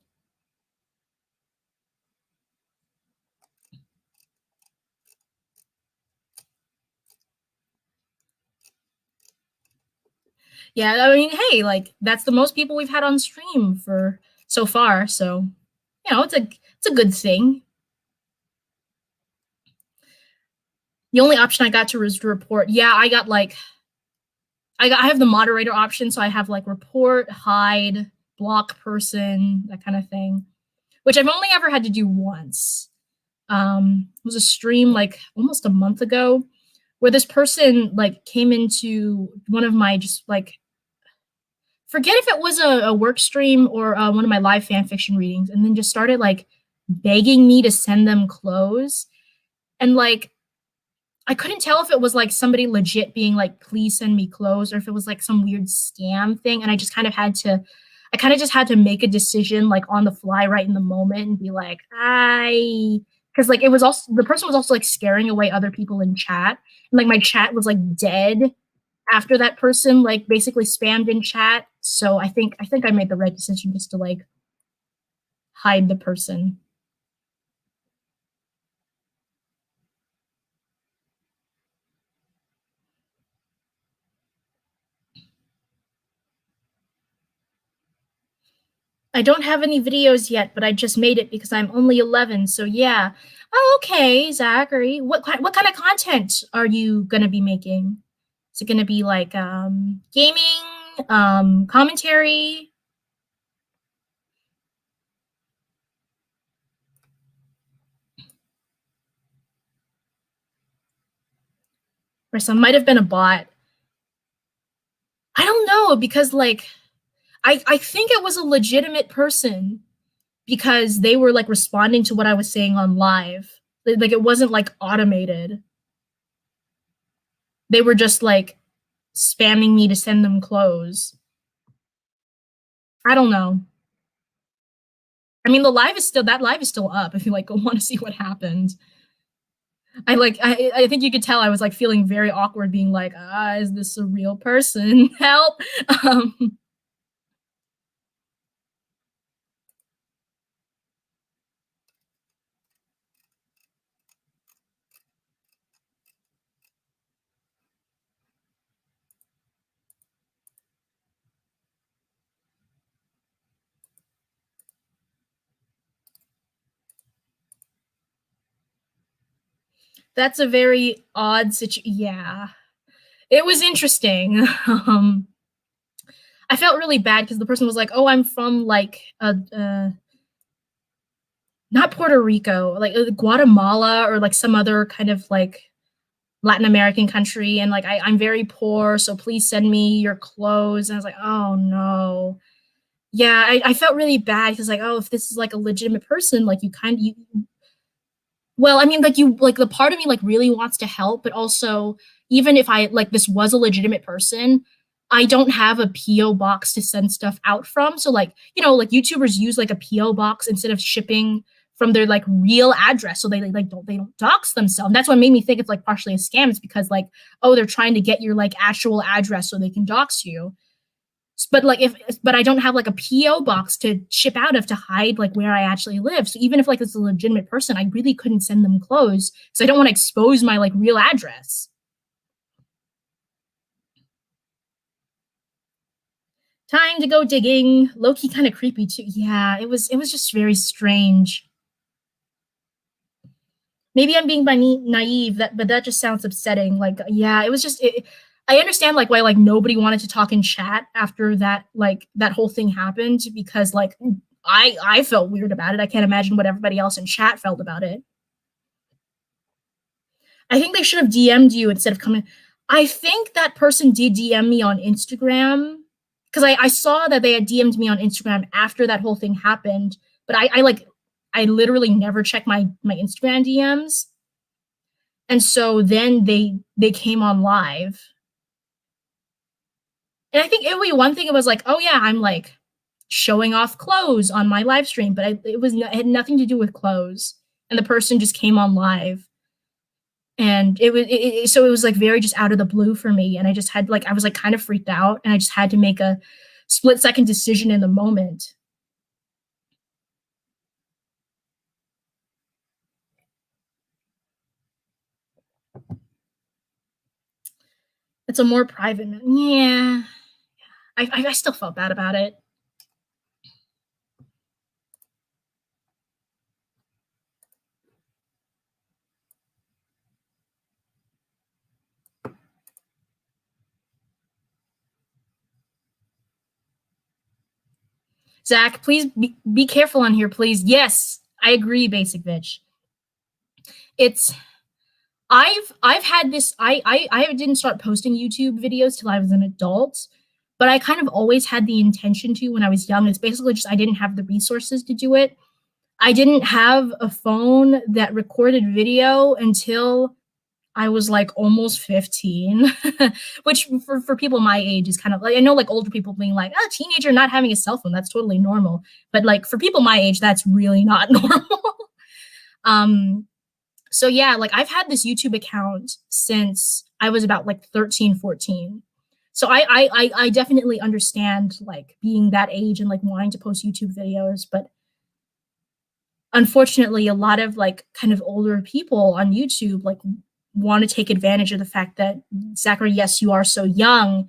Yeah, I mean, hey, like that's the most people we've had on stream for so far. So, it's a good thing. The only option I got to was to report. Yeah, I got like I have the moderator option, so I have like report, hide, block person, that kind of thing, which I've only ever had to do once. It was a stream like almost a month ago where this person like came into one of my just like forget if it was a work stream or one of my live fan fiction readings, and then just started like begging me to send them clothes. And like I couldn't tell if it was like somebody legit being like, please send me clothes, or if it was like some weird scam thing. And I kind of just had to make a decision like on the fly right in the moment and be like, because like it was also, the person was also like scaring away other people in chat. And like my chat was like dead after that person like basically spammed in chat. So I think I made the right decision just to like hide the person. I don't have any videos yet, but I just made it because I'm only 11. So yeah. Oh, okay, Zachary. What kind of content are you gonna be making? Is it gonna be like gaming, commentary? Or some might have been a bot. I don't know because like I think it was a legitimate person because they were like responding to what I was saying on live. Like it wasn't like automated. They were just like spamming me to send them clothes. I don't know. I mean, that live is still up if you like want to see what happened. I think you could tell I was like feeling very awkward being like, is this a real person? Help. Um, that's a very odd situation. Yeah. It was interesting. I felt really bad because the person was like, "Oh, I'm from like not Puerto Rico, like Guatemala or like some other kind of like Latin American country, and like I'm very poor, so please send me your clothes." And I was like, "Oh no." Yeah, I felt really bad because like, oh, if this is like a legitimate person, like you well, I mean, like you like the part of me like really wants to help, but also even if I like this was a legitimate person, I don't have a PO box to send stuff out from. So like, like YouTubers use like a PO box instead of shipping from their like real address, so they don't dox themselves. And that's what made me think it's like partially a scam. It's because like, oh, they're trying to get your like actual address so they can dox you. But like if but I don't have like a PO box to ship out of to hide like where I actually live. So even if like it's a legitimate person, I really couldn't send them clothes because I don't want to expose my like real address. Time to go digging. Low key kind of creepy too. Yeah, it was just very strange. Maybe I'm being naive, but that just sounds upsetting. Like, yeah, it was just. I understand like why like nobody wanted to talk in chat after that whole thing happened because like I felt weird about it. I can't imagine what everybody else in chat felt about it. I think they should have DM'd you instead of coming. I think that person did DM me on Instagram because I saw that they had DM'd me on Instagram after that whole thing happened. But I literally never check my Instagram DMs, and so then they came on live, and I think it would be one thing. It was like, oh yeah, I'm like showing off clothes on my live stream, but it had nothing to do with clothes, and the person just came on live and so it was like very just out of the blue for me, and I just had like I was like kind of freaked out, and I just had to make a split second decision in the moment. It's a more private, yeah. I still felt bad about it. Zach, please be careful on here, please. Yes, I agree, Basic Bitch. It's I've had this. I didn't start posting YouTube videos till I was an adult, but I kind of always had the intention to when I was young. It's basically just I didn't have the resources to do it. I didn't have a phone that recorded video until I was like almost 15, which for people my age is kind of like I know like older people being like, oh, teenager not having a cell phone, that's totally normal. But like for people my age, that's really not normal. um so yeah, like I've had this YouTube account since I was about like 13, 14. So I definitely understand like being that age and like wanting to post YouTube videos, but unfortunately a lot of like kind of older people on YouTube like want to take advantage of the fact that Zachary, yes, you are so young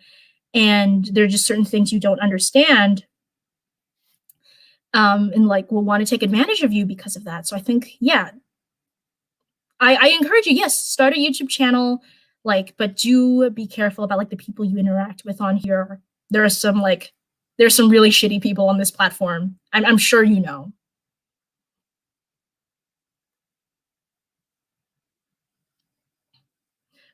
and there are just certain things you don't understand. And like will want to take advantage of you because of that. So I think, yeah, I encourage you, yes, start a YouTube channel, like, but do be careful about like the people you interact with on here. There are some like there's some really shitty people on this platform. I'm sure you know.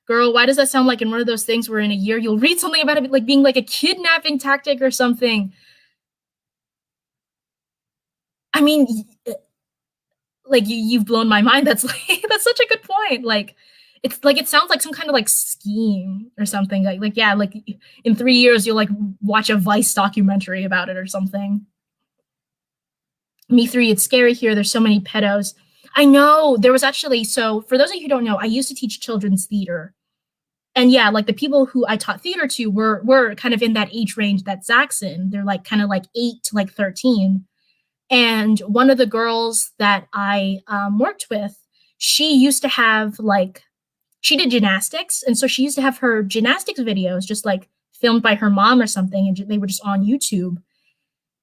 Girl, why does that sound like in one of those things where in a year you'll read something about it like being like a kidnapping tactic or something? I mean, like you've blown my mind. That's like that's such a good point. Like it's like it sounds like some kind of like scheme or something. Like yeah, like in 3 years you'll like watch a Vice documentary about it or something. Me three, it's scary here. There's so many pedos. I know there was actually so for those of you who don't know, I used to teach children's theater. And yeah, like the people who I taught theater to were kind of in that age range that Zach's in. They're like kind of like 8 to like 13. And one of the girls that I worked with, she used to have like she did gymnastics, and so she used to have her gymnastics videos just like filmed by her mom or something, and they were just on YouTube.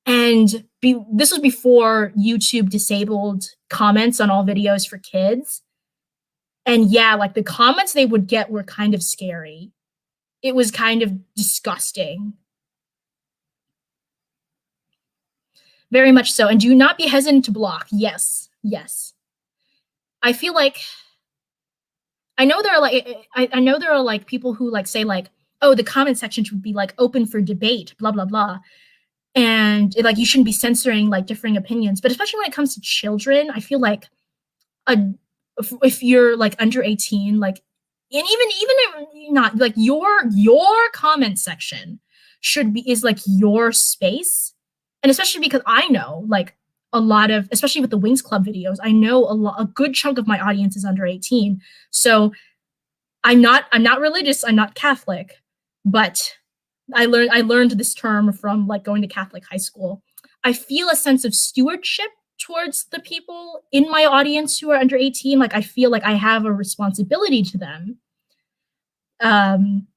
And this was before YouTube disabled comments on all videos for kids. And yeah, like the comments they would get were kind of scary. It was kind of disgusting. Very much so. And do not be hesitant to block. Yes. Yes. I feel like I know there are like I know there are like people who like say like, oh, the comment section should be like open for debate, blah blah blah. And like you shouldn't be censoring like differing opinions. But especially when it comes to children, I feel like a if you're like under 18, like and even if not like your comment section should be is like your space. And especially because I know like a lot of, especially with the Wings Club videos, I know a good chunk of my audience is under 18. So I'm not religious, I'm not Catholic, but I learned this term from like going to Catholic high school. I feel a sense of stewardship towards the people in my audience who are under 18. Like I feel like I have a responsibility to them. Um,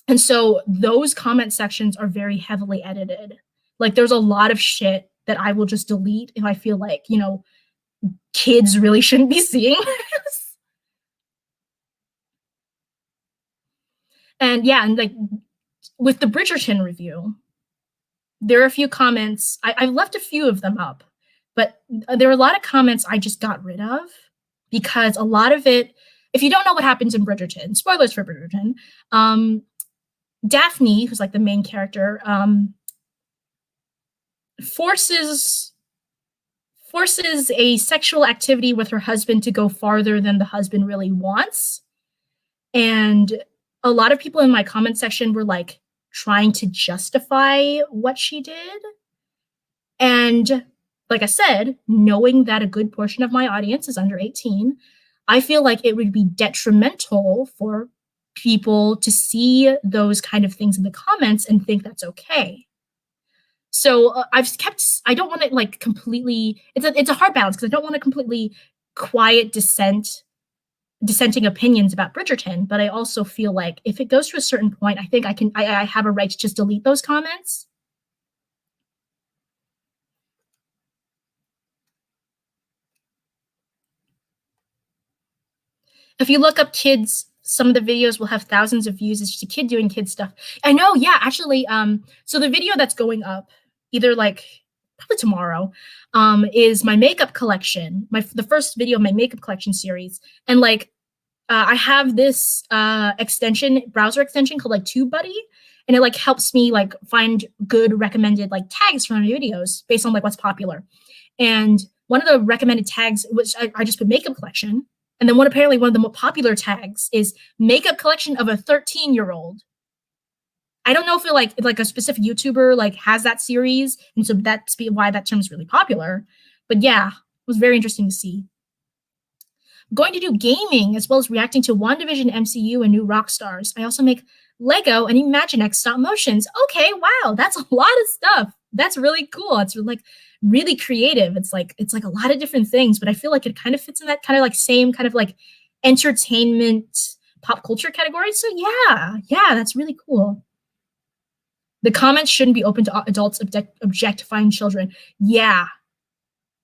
and so those comment sections are very heavily edited. Like there's a lot of shit that I will just delete if I feel like, kids really shouldn't be seeing this. And yeah, and like with the Bridgerton review, there are a few comments. I've left a few of them up, but there are a lot of comments I just got rid of because a lot of it, if you don't know what happens in Bridgerton, spoilers for Bridgerton, Daphne, who's like the main character, forces a sexual activity with her husband to go farther than the husband really wants. And a lot of people in my comment section were like trying to justify what she did. And like I said, knowing that a good portion of my audience is under 18, I feel like it would be detrimental for people to see those kind of things in the comments and think that's okay. So I don't want to like completely, it's a hard balance because I don't want to completely quiet dissenting opinions about Bridgerton, but I also feel like if it goes to a certain point, I think I have a right to just delete those comments. If you look up kids, some of the videos will have thousands of views. It's just a kid doing kid stuff. I know, yeah, actually, so the video that's going up, either like probably tomorrow, is my makeup collection, the first video of my makeup collection series. And like I have this browser extension called like TubeBuddy, and it like helps me like find good recommended like tags for my videos based on like what's popular. And one of the recommended tags, which I just put makeup collection, and then apparently one of the more popular tags is makeup collection of a 13-year-old. I don't know if like a specific YouTuber like has that series, and so that's why that term is really popular. But yeah, it was very interesting to see. I'm going to do gaming as well as reacting to WandaVision, MCU, and new rock stars. I also make Lego and Imaginext stop motions. Okay, wow, that's a lot of stuff. That's really cool. It's like really creative. It's like a lot of different things, but I feel like it kind of fits in that kind of like same kind of like entertainment pop culture category. So yeah, that's really cool. The comments shouldn't be open to adults objectifying children. Yeah,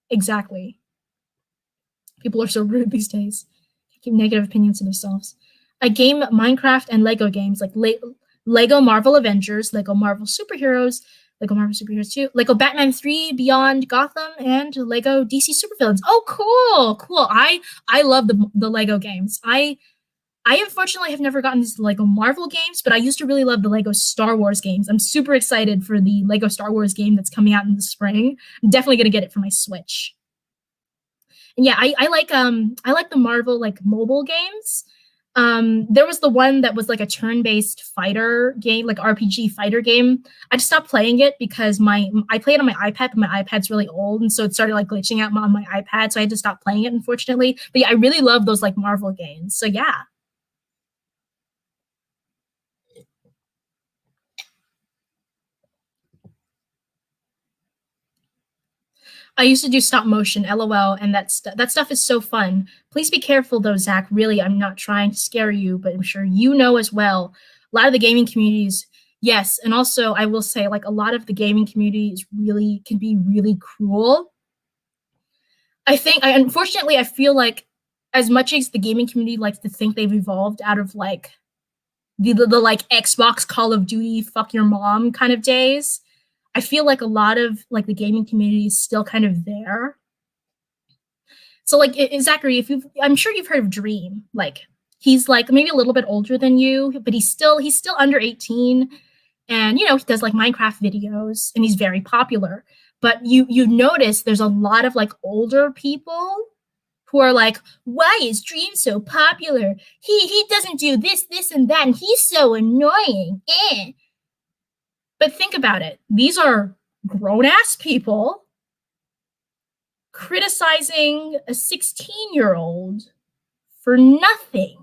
exactly. People are so rude these days. Keep negative opinions to themselves. I game Minecraft and Lego games like Lego Marvel Avengers, Lego Marvel Superheroes, Lego Marvel Superheroes 2, Lego Batman 3 Beyond Gotham, and Lego DC Supervillains. Oh, cool. I love the Lego games. I unfortunately have never gotten into Lego Marvel games, but I used to really love the Lego Star Wars games. I'm super excited for the Lego Star Wars game that's coming out in the spring. I'm definitely gonna get it for my Switch. And yeah, I like the Marvel like mobile games. There was the one that was like a turn-based fighter game, like RPG fighter game. I just stopped playing it because I play it on my iPad, but my iPad's really old, and so it started like glitching out on my iPad, so I had to stop playing it, unfortunately. But yeah, I really love those like Marvel games. So yeah. I used to do stop motion, LOL, and that stuff is so fun. Please be careful though, Zach. Really, I'm not trying to scare you, but I'm sure you know as well. A lot of the gaming communities, yes, and also I will say, like a lot of the gaming communities really can be really cruel. Unfortunately, I feel like as much as the gaming community likes to think they've evolved out of like the like Xbox Call of Duty fuck your mom kind of days, I feel like a lot of like the gaming community is still kind of there. So like Zachary, I'm sure you've heard of Dream. Like he's like maybe a little bit older than you, but he's still under 18, and he does like Minecraft videos, and he's very popular. But you notice there's a lot of like older people who are like, why is Dream so popular? He doesn't do this, and that, and he's so annoying. Eh. But think about it. These are grown ass people criticizing a 16-year-old for nothing,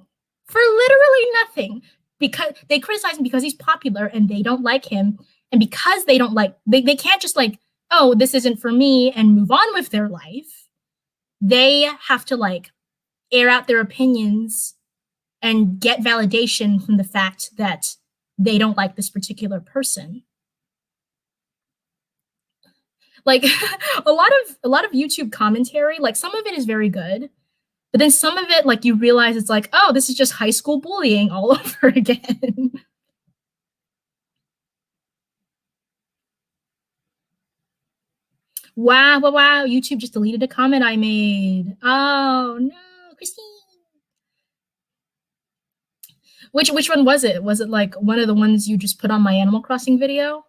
for literally nothing, because they criticize him because he's popular and they don't like him. And because they don't like, they can't just like, oh, this isn't for me and move on with their life. They have to like air out their opinions and get validation from the fact that they don't like this particular person. Like a lot of YouTube commentary, like some of it is very good, but then some of it, like you realize it's like, oh, this is just high school bullying all over again. Wow, wow, wow. YouTube just deleted a comment I made. Oh no, Christine. Which one was it? Was it like one of the ones you just put on my Animal Crossing video?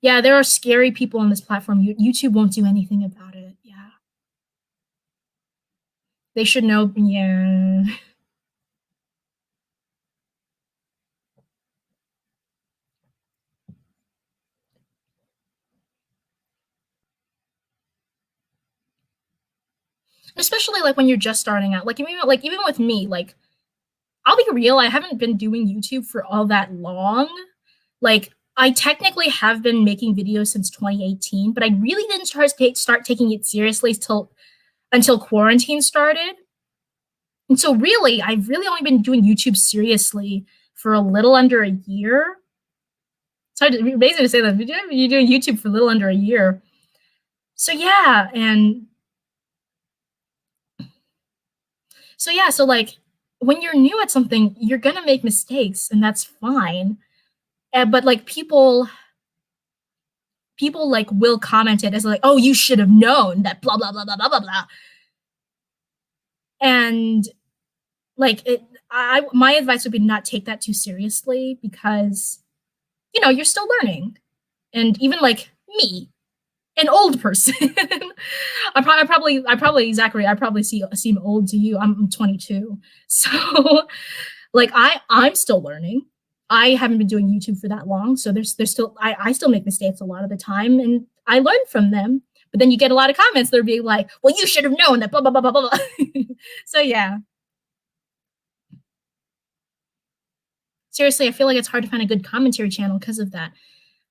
Yeah, there are scary people on this platform. YouTube won't do anything about it. Yeah. They should know. Yeah. Especially like when you're just starting out. Like even with me, like I'll be real, I haven't been doing YouTube for all that long. Like I technically have been making videos since 2018, but I really didn't start taking it seriously till until quarantine started. And so really, I've really only been doing YouTube seriously for a little under a year. It's hard to basically say that you're doing YouTube for a little under a year. So yeah, and so like when you're new at something, you're gonna make mistakes, and that's fine. But like people like will comment it as like, oh, you should have known that blah blah blah blah blah blah blah. And like my advice would be to not take that too seriously because you're still learning. And even like me, an old person. Zachary, I probably seem old to you. I'm 22. So like I'm still learning. I haven't been doing YouTube for that long, so there's still I still make mistakes a lot of the time, and I learn from them. But then you get a lot of comments that are being like, "Well, you should have known that." Blah blah blah blah blah. So yeah, seriously, I feel like it's hard to find a good commentary channel because of that.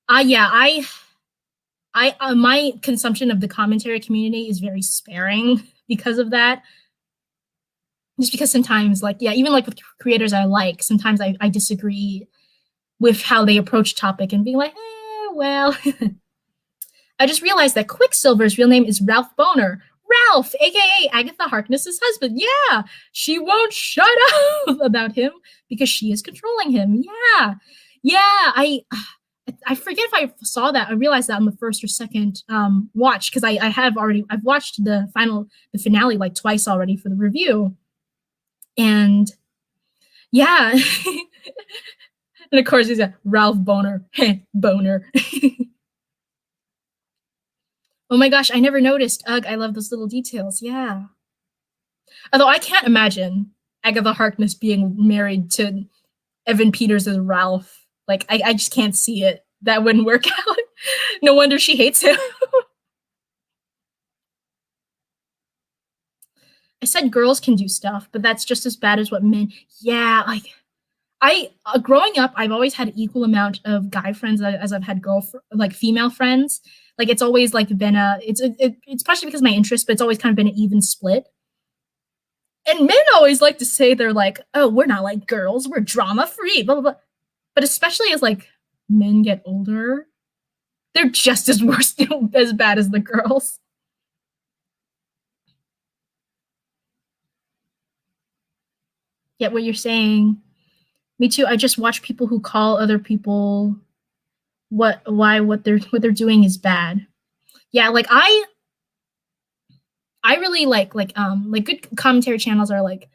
Yeah, I my consumption of the commentary community is very sparing because of that. Just because sometimes, like, yeah, even like with creators I like, sometimes I disagree with how they approach topic and being like, well, I just realized that Quicksilver's real name is Ralph Boner. Ralph, aka Agatha Harkness's husband. Yeah, she won't shut up about him because she is controlling him. Yeah, yeah. I forget if I saw that. I realized that on the first or second watch because I've watched the finale like twice already for the review, and yeah. And of course he's a Ralph Boner. Boner. Oh my gosh, I never noticed. Ugh, I love those little details. Yeah. Although I can't imagine Agatha Harkness being married to Evan Peters as Ralph. Like, I just can't see it. That wouldn't work out. No wonder she hates him. I said girls can do stuff, but that's just as bad as what men. Yeah, like growing up, I've always had equal amount of guy friends as I've had like female friends. Like it's always like been it's partially because of my interest, but it's always kind of been an even split. And men always like to say they're like, oh, we're not like girls, we're drama free, blah blah blah. But especially as like men get older, they're just as worse, as bad as the girls. Yet what you're saying, me too. I just watch people who call other people what they're doing is bad. Yeah, like I really like good commentary channels are like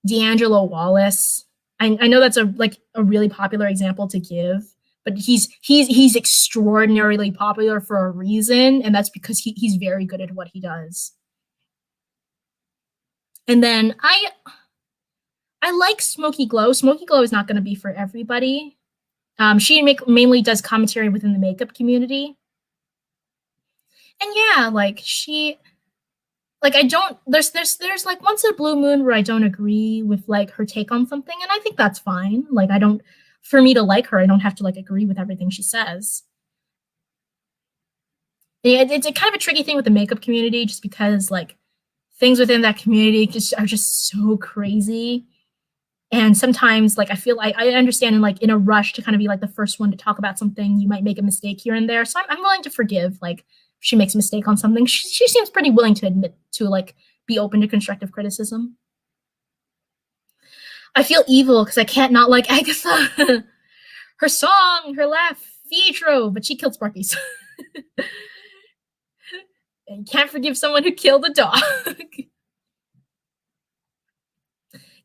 D'Angelo Wallace. I know that's a really popular example to give, but he's extraordinarily popular for a reason, and that's because he's very good at what he does. And then I like Smoky Glow. Smoky Glow is not going to be for everybody. She mainly does commentary within the makeup community. And yeah, like I don't there's like once a blue moon where I don't agree with like her take on something, and I think that's fine. Like I don't for me to like her, I don't have to like agree with everything she says. It's a kind of a tricky thing with the makeup community, just because like things within that community just are just so crazy. And sometimes like I understand in like in a rush to kind of be like the first one to talk about something, you might make a mistake here and there. So I'm willing to forgive like if she makes a mistake on something. She seems pretty willing to admit to like be open to constructive criticism. I feel evil because I can't not like Agatha. Her song, her laugh, Pietro, but she killed Sparky. So you can't forgive someone who killed a dog.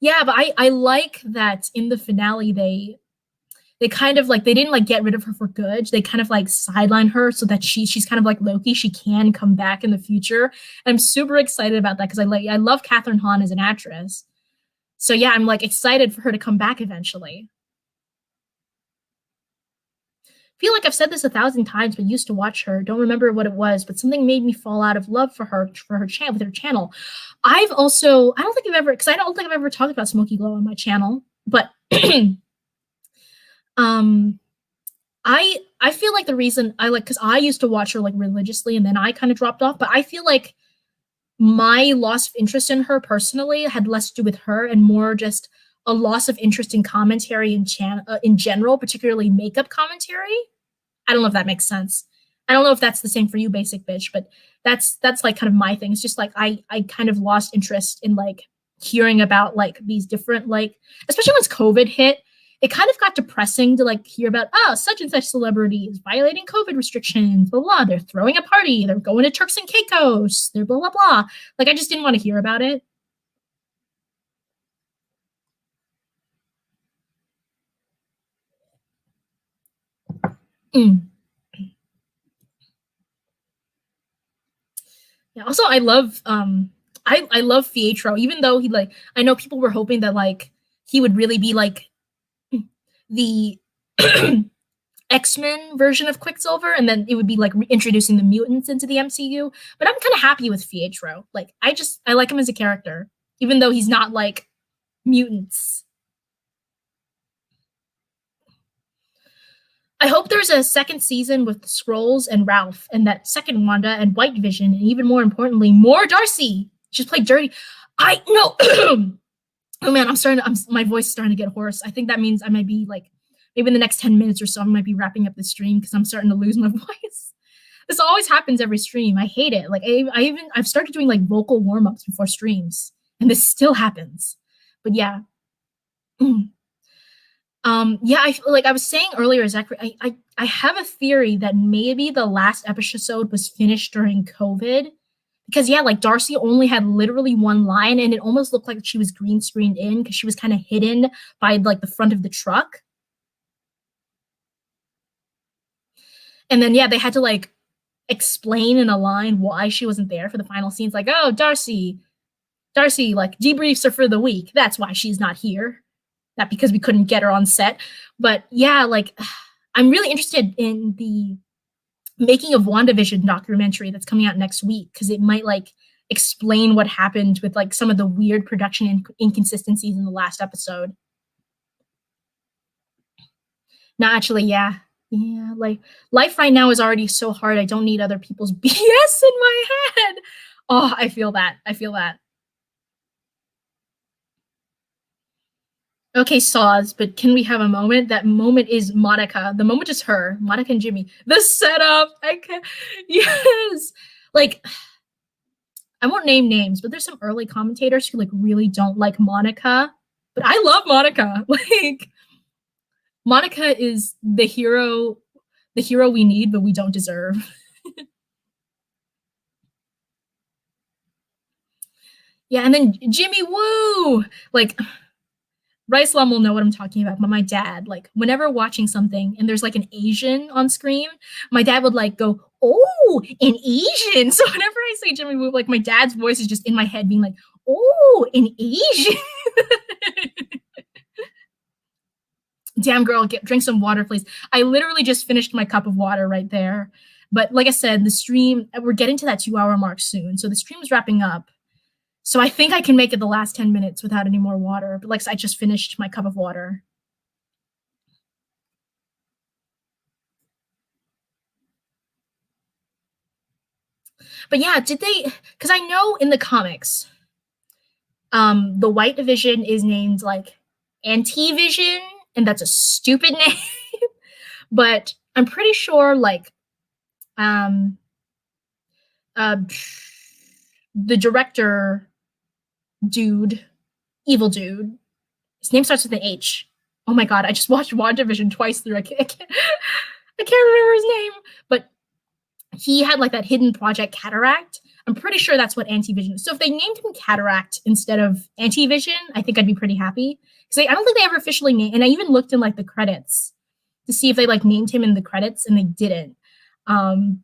Yeah, but I like that in the finale they kind of like they didn't like get rid of her for good. They kind of like sideline her so that she's kind of like Loki. She can come back in the future. And I'm super excited about that because I love Catherine Hahn as an actress. So yeah, I'm like excited for her to come back eventually. Feel like I've said this 1,000 times, but used to watch her. Don't remember what it was, but something made me fall out of love for her channel with her channel. I've also I don't think I've ever because I don't think I've ever talked about Smoky Glow on my channel, but um I feel like the reason I like because I used to watch her like religiously and then I kind of dropped off, but I feel like my loss of interest in her personally had less to do with her and more just a loss of interest in commentary in general, particularly makeup commentary. I don't know if that makes sense. I don't know if that's the same for you, basic bitch, but that's like kind of my thing. It's just like I kind of lost interest in like hearing about like these different like especially once COVID hit, it kind of got depressing to like hear about oh such and such celebrity is violating COVID restrictions, blah blah. They're throwing a party, they're going to Turks and Caicos, they're blah blah blah. Like I just didn't want to hear about it. Mm. Yeah. Also, I love Pietro, even though he like I know people were hoping that like he would really be like the X-Men version of Quicksilver, and then it would be like introducing the mutants into the MCU. But I'm kind of happy with Pietro. Like I like him as a character, even though he's not like mutants. I hope there's a second season with the Skrulls and Ralph, and that second Wanda and White Vision, and even more importantly, more Darcy. Just play dirty. I know. Oh man, my voice is starting to get hoarse. I think that means I might be like maybe in the next 10 minutes or so I might be wrapping up the stream because I'm starting to lose my voice. This always happens every stream. I hate it. Like I've started doing like vocal warm-ups before streams, and this still happens. But yeah. Yeah, I was saying earlier, Zachary, I have a theory that maybe the last episode was finished during COVID. Because yeah, like Darcy only had literally one line, and it almost looked like she was green screened in because she was kind of hidden by like the front of the truck. And then yeah, they had to like explain in a line why she wasn't there for the final scenes. Like, oh, Darcy, like debriefs are for the week. That's why she's not here. Not because we couldn't get her on set. But yeah, like I'm really interested in the making of WandaVision documentary that's coming out next week because it might like explain what happened with like some of the weird production inconsistencies in the last episode. No, actually, yeah. Yeah, like life right now is already so hard. I don't need other people's BS in my head. Oh, I feel that. I feel that. Okay, Saws, but can we have a moment? That moment is Monica. The moment is her, Monica and Jimmy. The setup. I can yes. Like I won't name names, but there's some early commentators who like really don't like Monica. But I love Monica. Like Monica is the hero we need, but we don't deserve. Yeah, and then Jimmy Woo. Like Ricelum will know what I'm talking about, but my dad, like, whenever watching something and there's like an Asian on screen, my dad would like go, "Oh, an Asian." So whenever I say Jimmy Woo, like my dad's voice is just in my head being like, "Oh, an Asian." Damn girl, drink some water, please. I literally just finished my cup of water right there. But like I said, the stream, we're getting to that 2 hour mark soon. So the stream is wrapping up. So I think I can make it the last 10 minutes without any more water. But like I just finished my cup of water. But yeah, did they, because I know in the comics, the White Division is named like Anti-Vision, and that's a stupid name. But I'm pretty sure like um uh the director dude, evil dude, his name starts with an H. Oh my god, I just watched WandaVision twice through. I can't remember his name, but he had like that hidden project Cataract. I'm pretty sure that's what Anti-Vision is. So if they named him Cataract instead of Anti-Vision, I think I'd be pretty happy. Because I don't think they ever officially named, and I even looked in like the credits to see if they like named him in the credits, and they didn't. Um,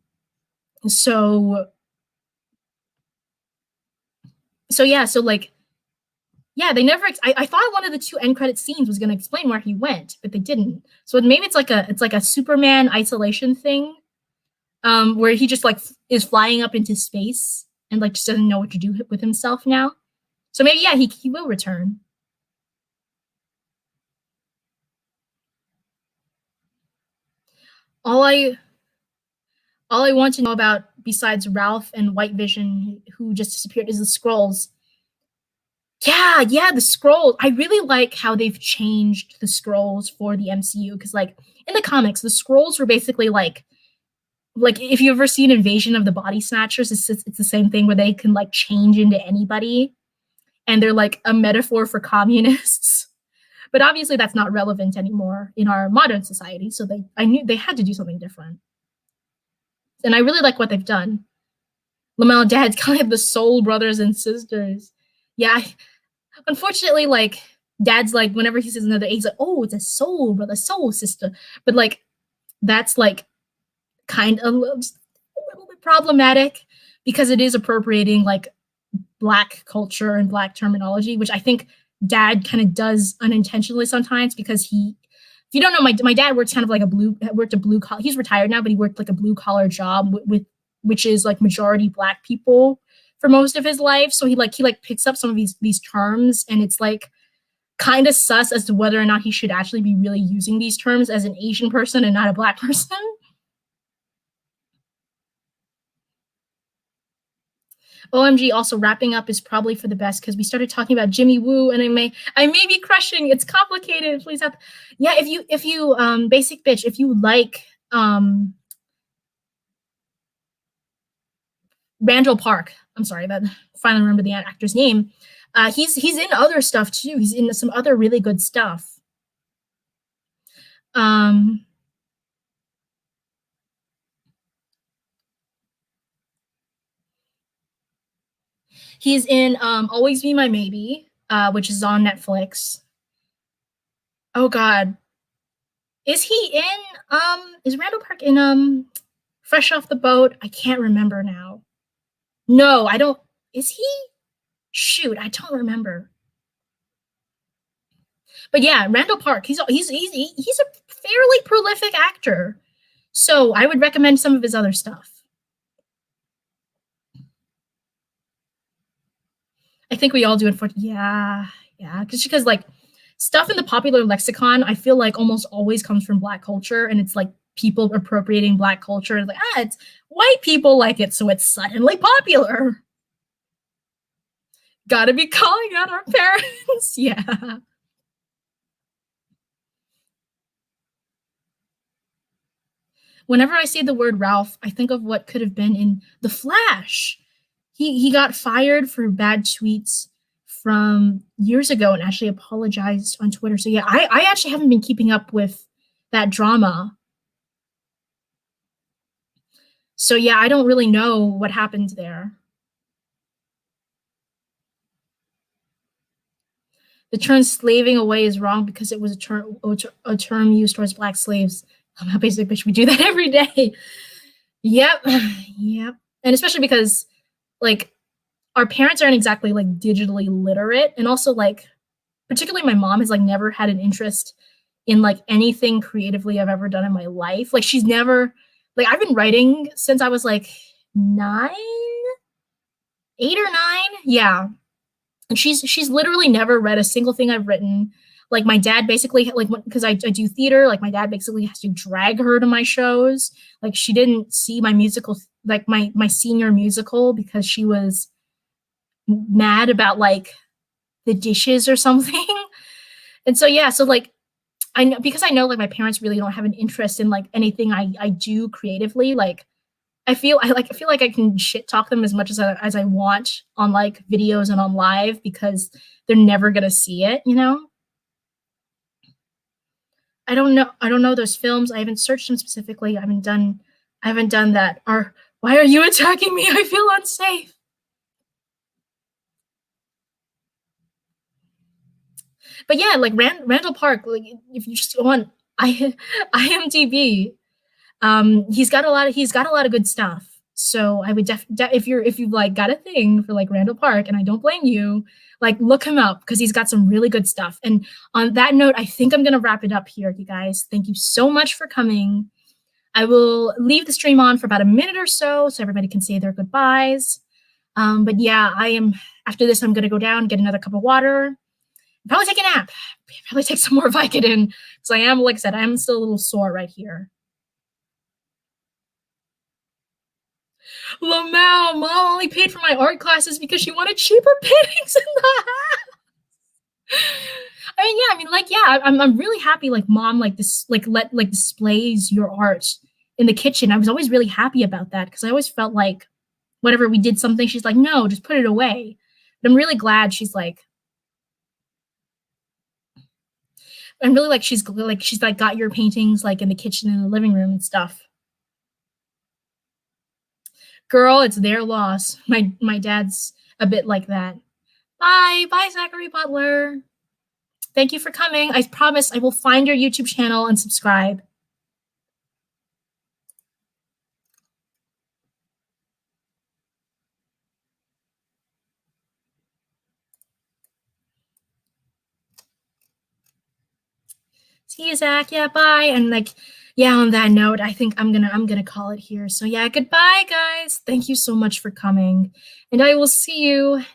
so so yeah, so like yeah, they never. I thought one of the two end credit scenes was going to explain where he went, but they didn't. So maybe it's like a Superman isolation thing, where he just like is flying up into space and like just doesn't know what to do with himself now. So maybe yeah, he will return. All I all I want to know about besides Ralph and White Vision, who just disappeared, is the scrolls. Yeah, yeah, the scrolls. I really like how they've changed the scrolls for the MCU because, like, in the comics, the scrolls were basically like if you ever seen Invasion of the Body Snatchers, it's the same thing where they can like change into anybody, and they're like a metaphor for communists. But obviously, that's not relevant anymore in our modern society. So I knew they had to do something different, and I really like what they've done. Lamel Dad's kind of the soul brothers and sisters. Yeah, unfortunately, like Dad's like whenever he says another A, he's like, oh, it's a soul brother, soul sister. But like that's like kind of a little bit problematic because it is appropriating like black culture and black terminology, which I think Dad kind of does unintentionally sometimes because if you don't know, my dad works kind of like worked a blue collar. He's retired now, but he worked like a blue collar job with which is like majority black people for most of his life. So he picks up some of these terms, and it's like kind of sus as to whether or not he should actually be really using these terms as an Asian person and not a black person. OMG, also wrapping up is probably for the best because we started talking about Jimmy Woo, and I may be crushing. It's complicated. Please have, yeah. If you basic bitch, if you like Randall Park, I'm sorry, that finally remember the actor's name. He's in other stuff too. He's in some other really good stuff. He's in Always Be My Maybe, which is on Netflix. Oh God, is he in is Randall Park in Fresh Off the Boat? I can't remember now. No, I don't. Is he? Shoot, I don't remember. But yeah, Randall Park. He's a fairly prolific actor, so I would recommend some of his other stuff. I think we all do. Yeah, because like stuff in the popular lexicon, I feel like almost always comes from Black culture, and it's like people appropriating Black culture. Like it's white people like it, so it's suddenly popular. Gotta be calling out our parents. Yeah. Whenever I say the word Ralph, I think of what could have been in The Flash. He got fired for bad tweets from years ago and actually apologized on Twitter. So yeah, I actually haven't been keeping up with that drama. So yeah, I don't really know what happened there. The term slaving away is wrong because it was a term used towards Black slaves. I'm a basic bitch. We do that every day. Yep. Yep. And especially because like our parents aren't exactly like digitally literate, and also like particularly my mom has like never had an interest in like anything creatively I've ever done in my life. Like she's never Like, I've been writing since I was, like, 9? 8 or 9? Yeah. And she's literally never read a single thing I've written. Like, my dad basically, like, because I do theater, like, my dad basically has to drag her to my shows. Like, she didn't see my musical, like, my senior musical because she was mad about, like, the dishes or something. And so, yeah, so, like, I know, because I know, like, my parents really don't have an interest in, like, anything I do creatively. Like, I feel like I can shit talk them as much as I want on, like, videos and on live because they're never gonna see it, you know? I don't know those films. I haven't searched them specifically. I haven't done that. Or why are you attacking me? I feel unsafe. But yeah, like, Randall Park, like, if you just go on I IMDb, he's got a lot of good stuff. So I would if you've, like, got a thing for, like, Randall Park, and I don't blame you, like, look him up because he's got some really good stuff. And on that note, I think I'm gonna wrap it up here, you guys. Thank you so much for coming. I will leave the stream on for about a minute or so everybody can say their goodbyes. But yeah, I am after this, I'm gonna go down, get another cup of water, probably take a nap, probably take some more Vicodin because I am, like I said, I am still a little sore right here. Lamau, mom only paid for my art classes because she wanted cheaper paintings in the house. I mean, yeah, I mean, like, yeah, I'm really happy. Like, mom, like this, like displays your art in the kitchen. I was always really happy about that because I always felt like whenever we did something, she's like, no, just put it away. But I'm really glad I'm really like she's like got your paintings like in the kitchen and the living room and stuff. Girl, it's their loss. My dad's a bit like that. Bye, Zachary Butler. Thank you for coming. I promise I will find your YouTube channel and subscribe. See you, Zach. Yeah, bye. And like, yeah, on that note, I think I'm gonna call it here. So yeah, goodbye, guys. Thank you so much for coming. And I will see you next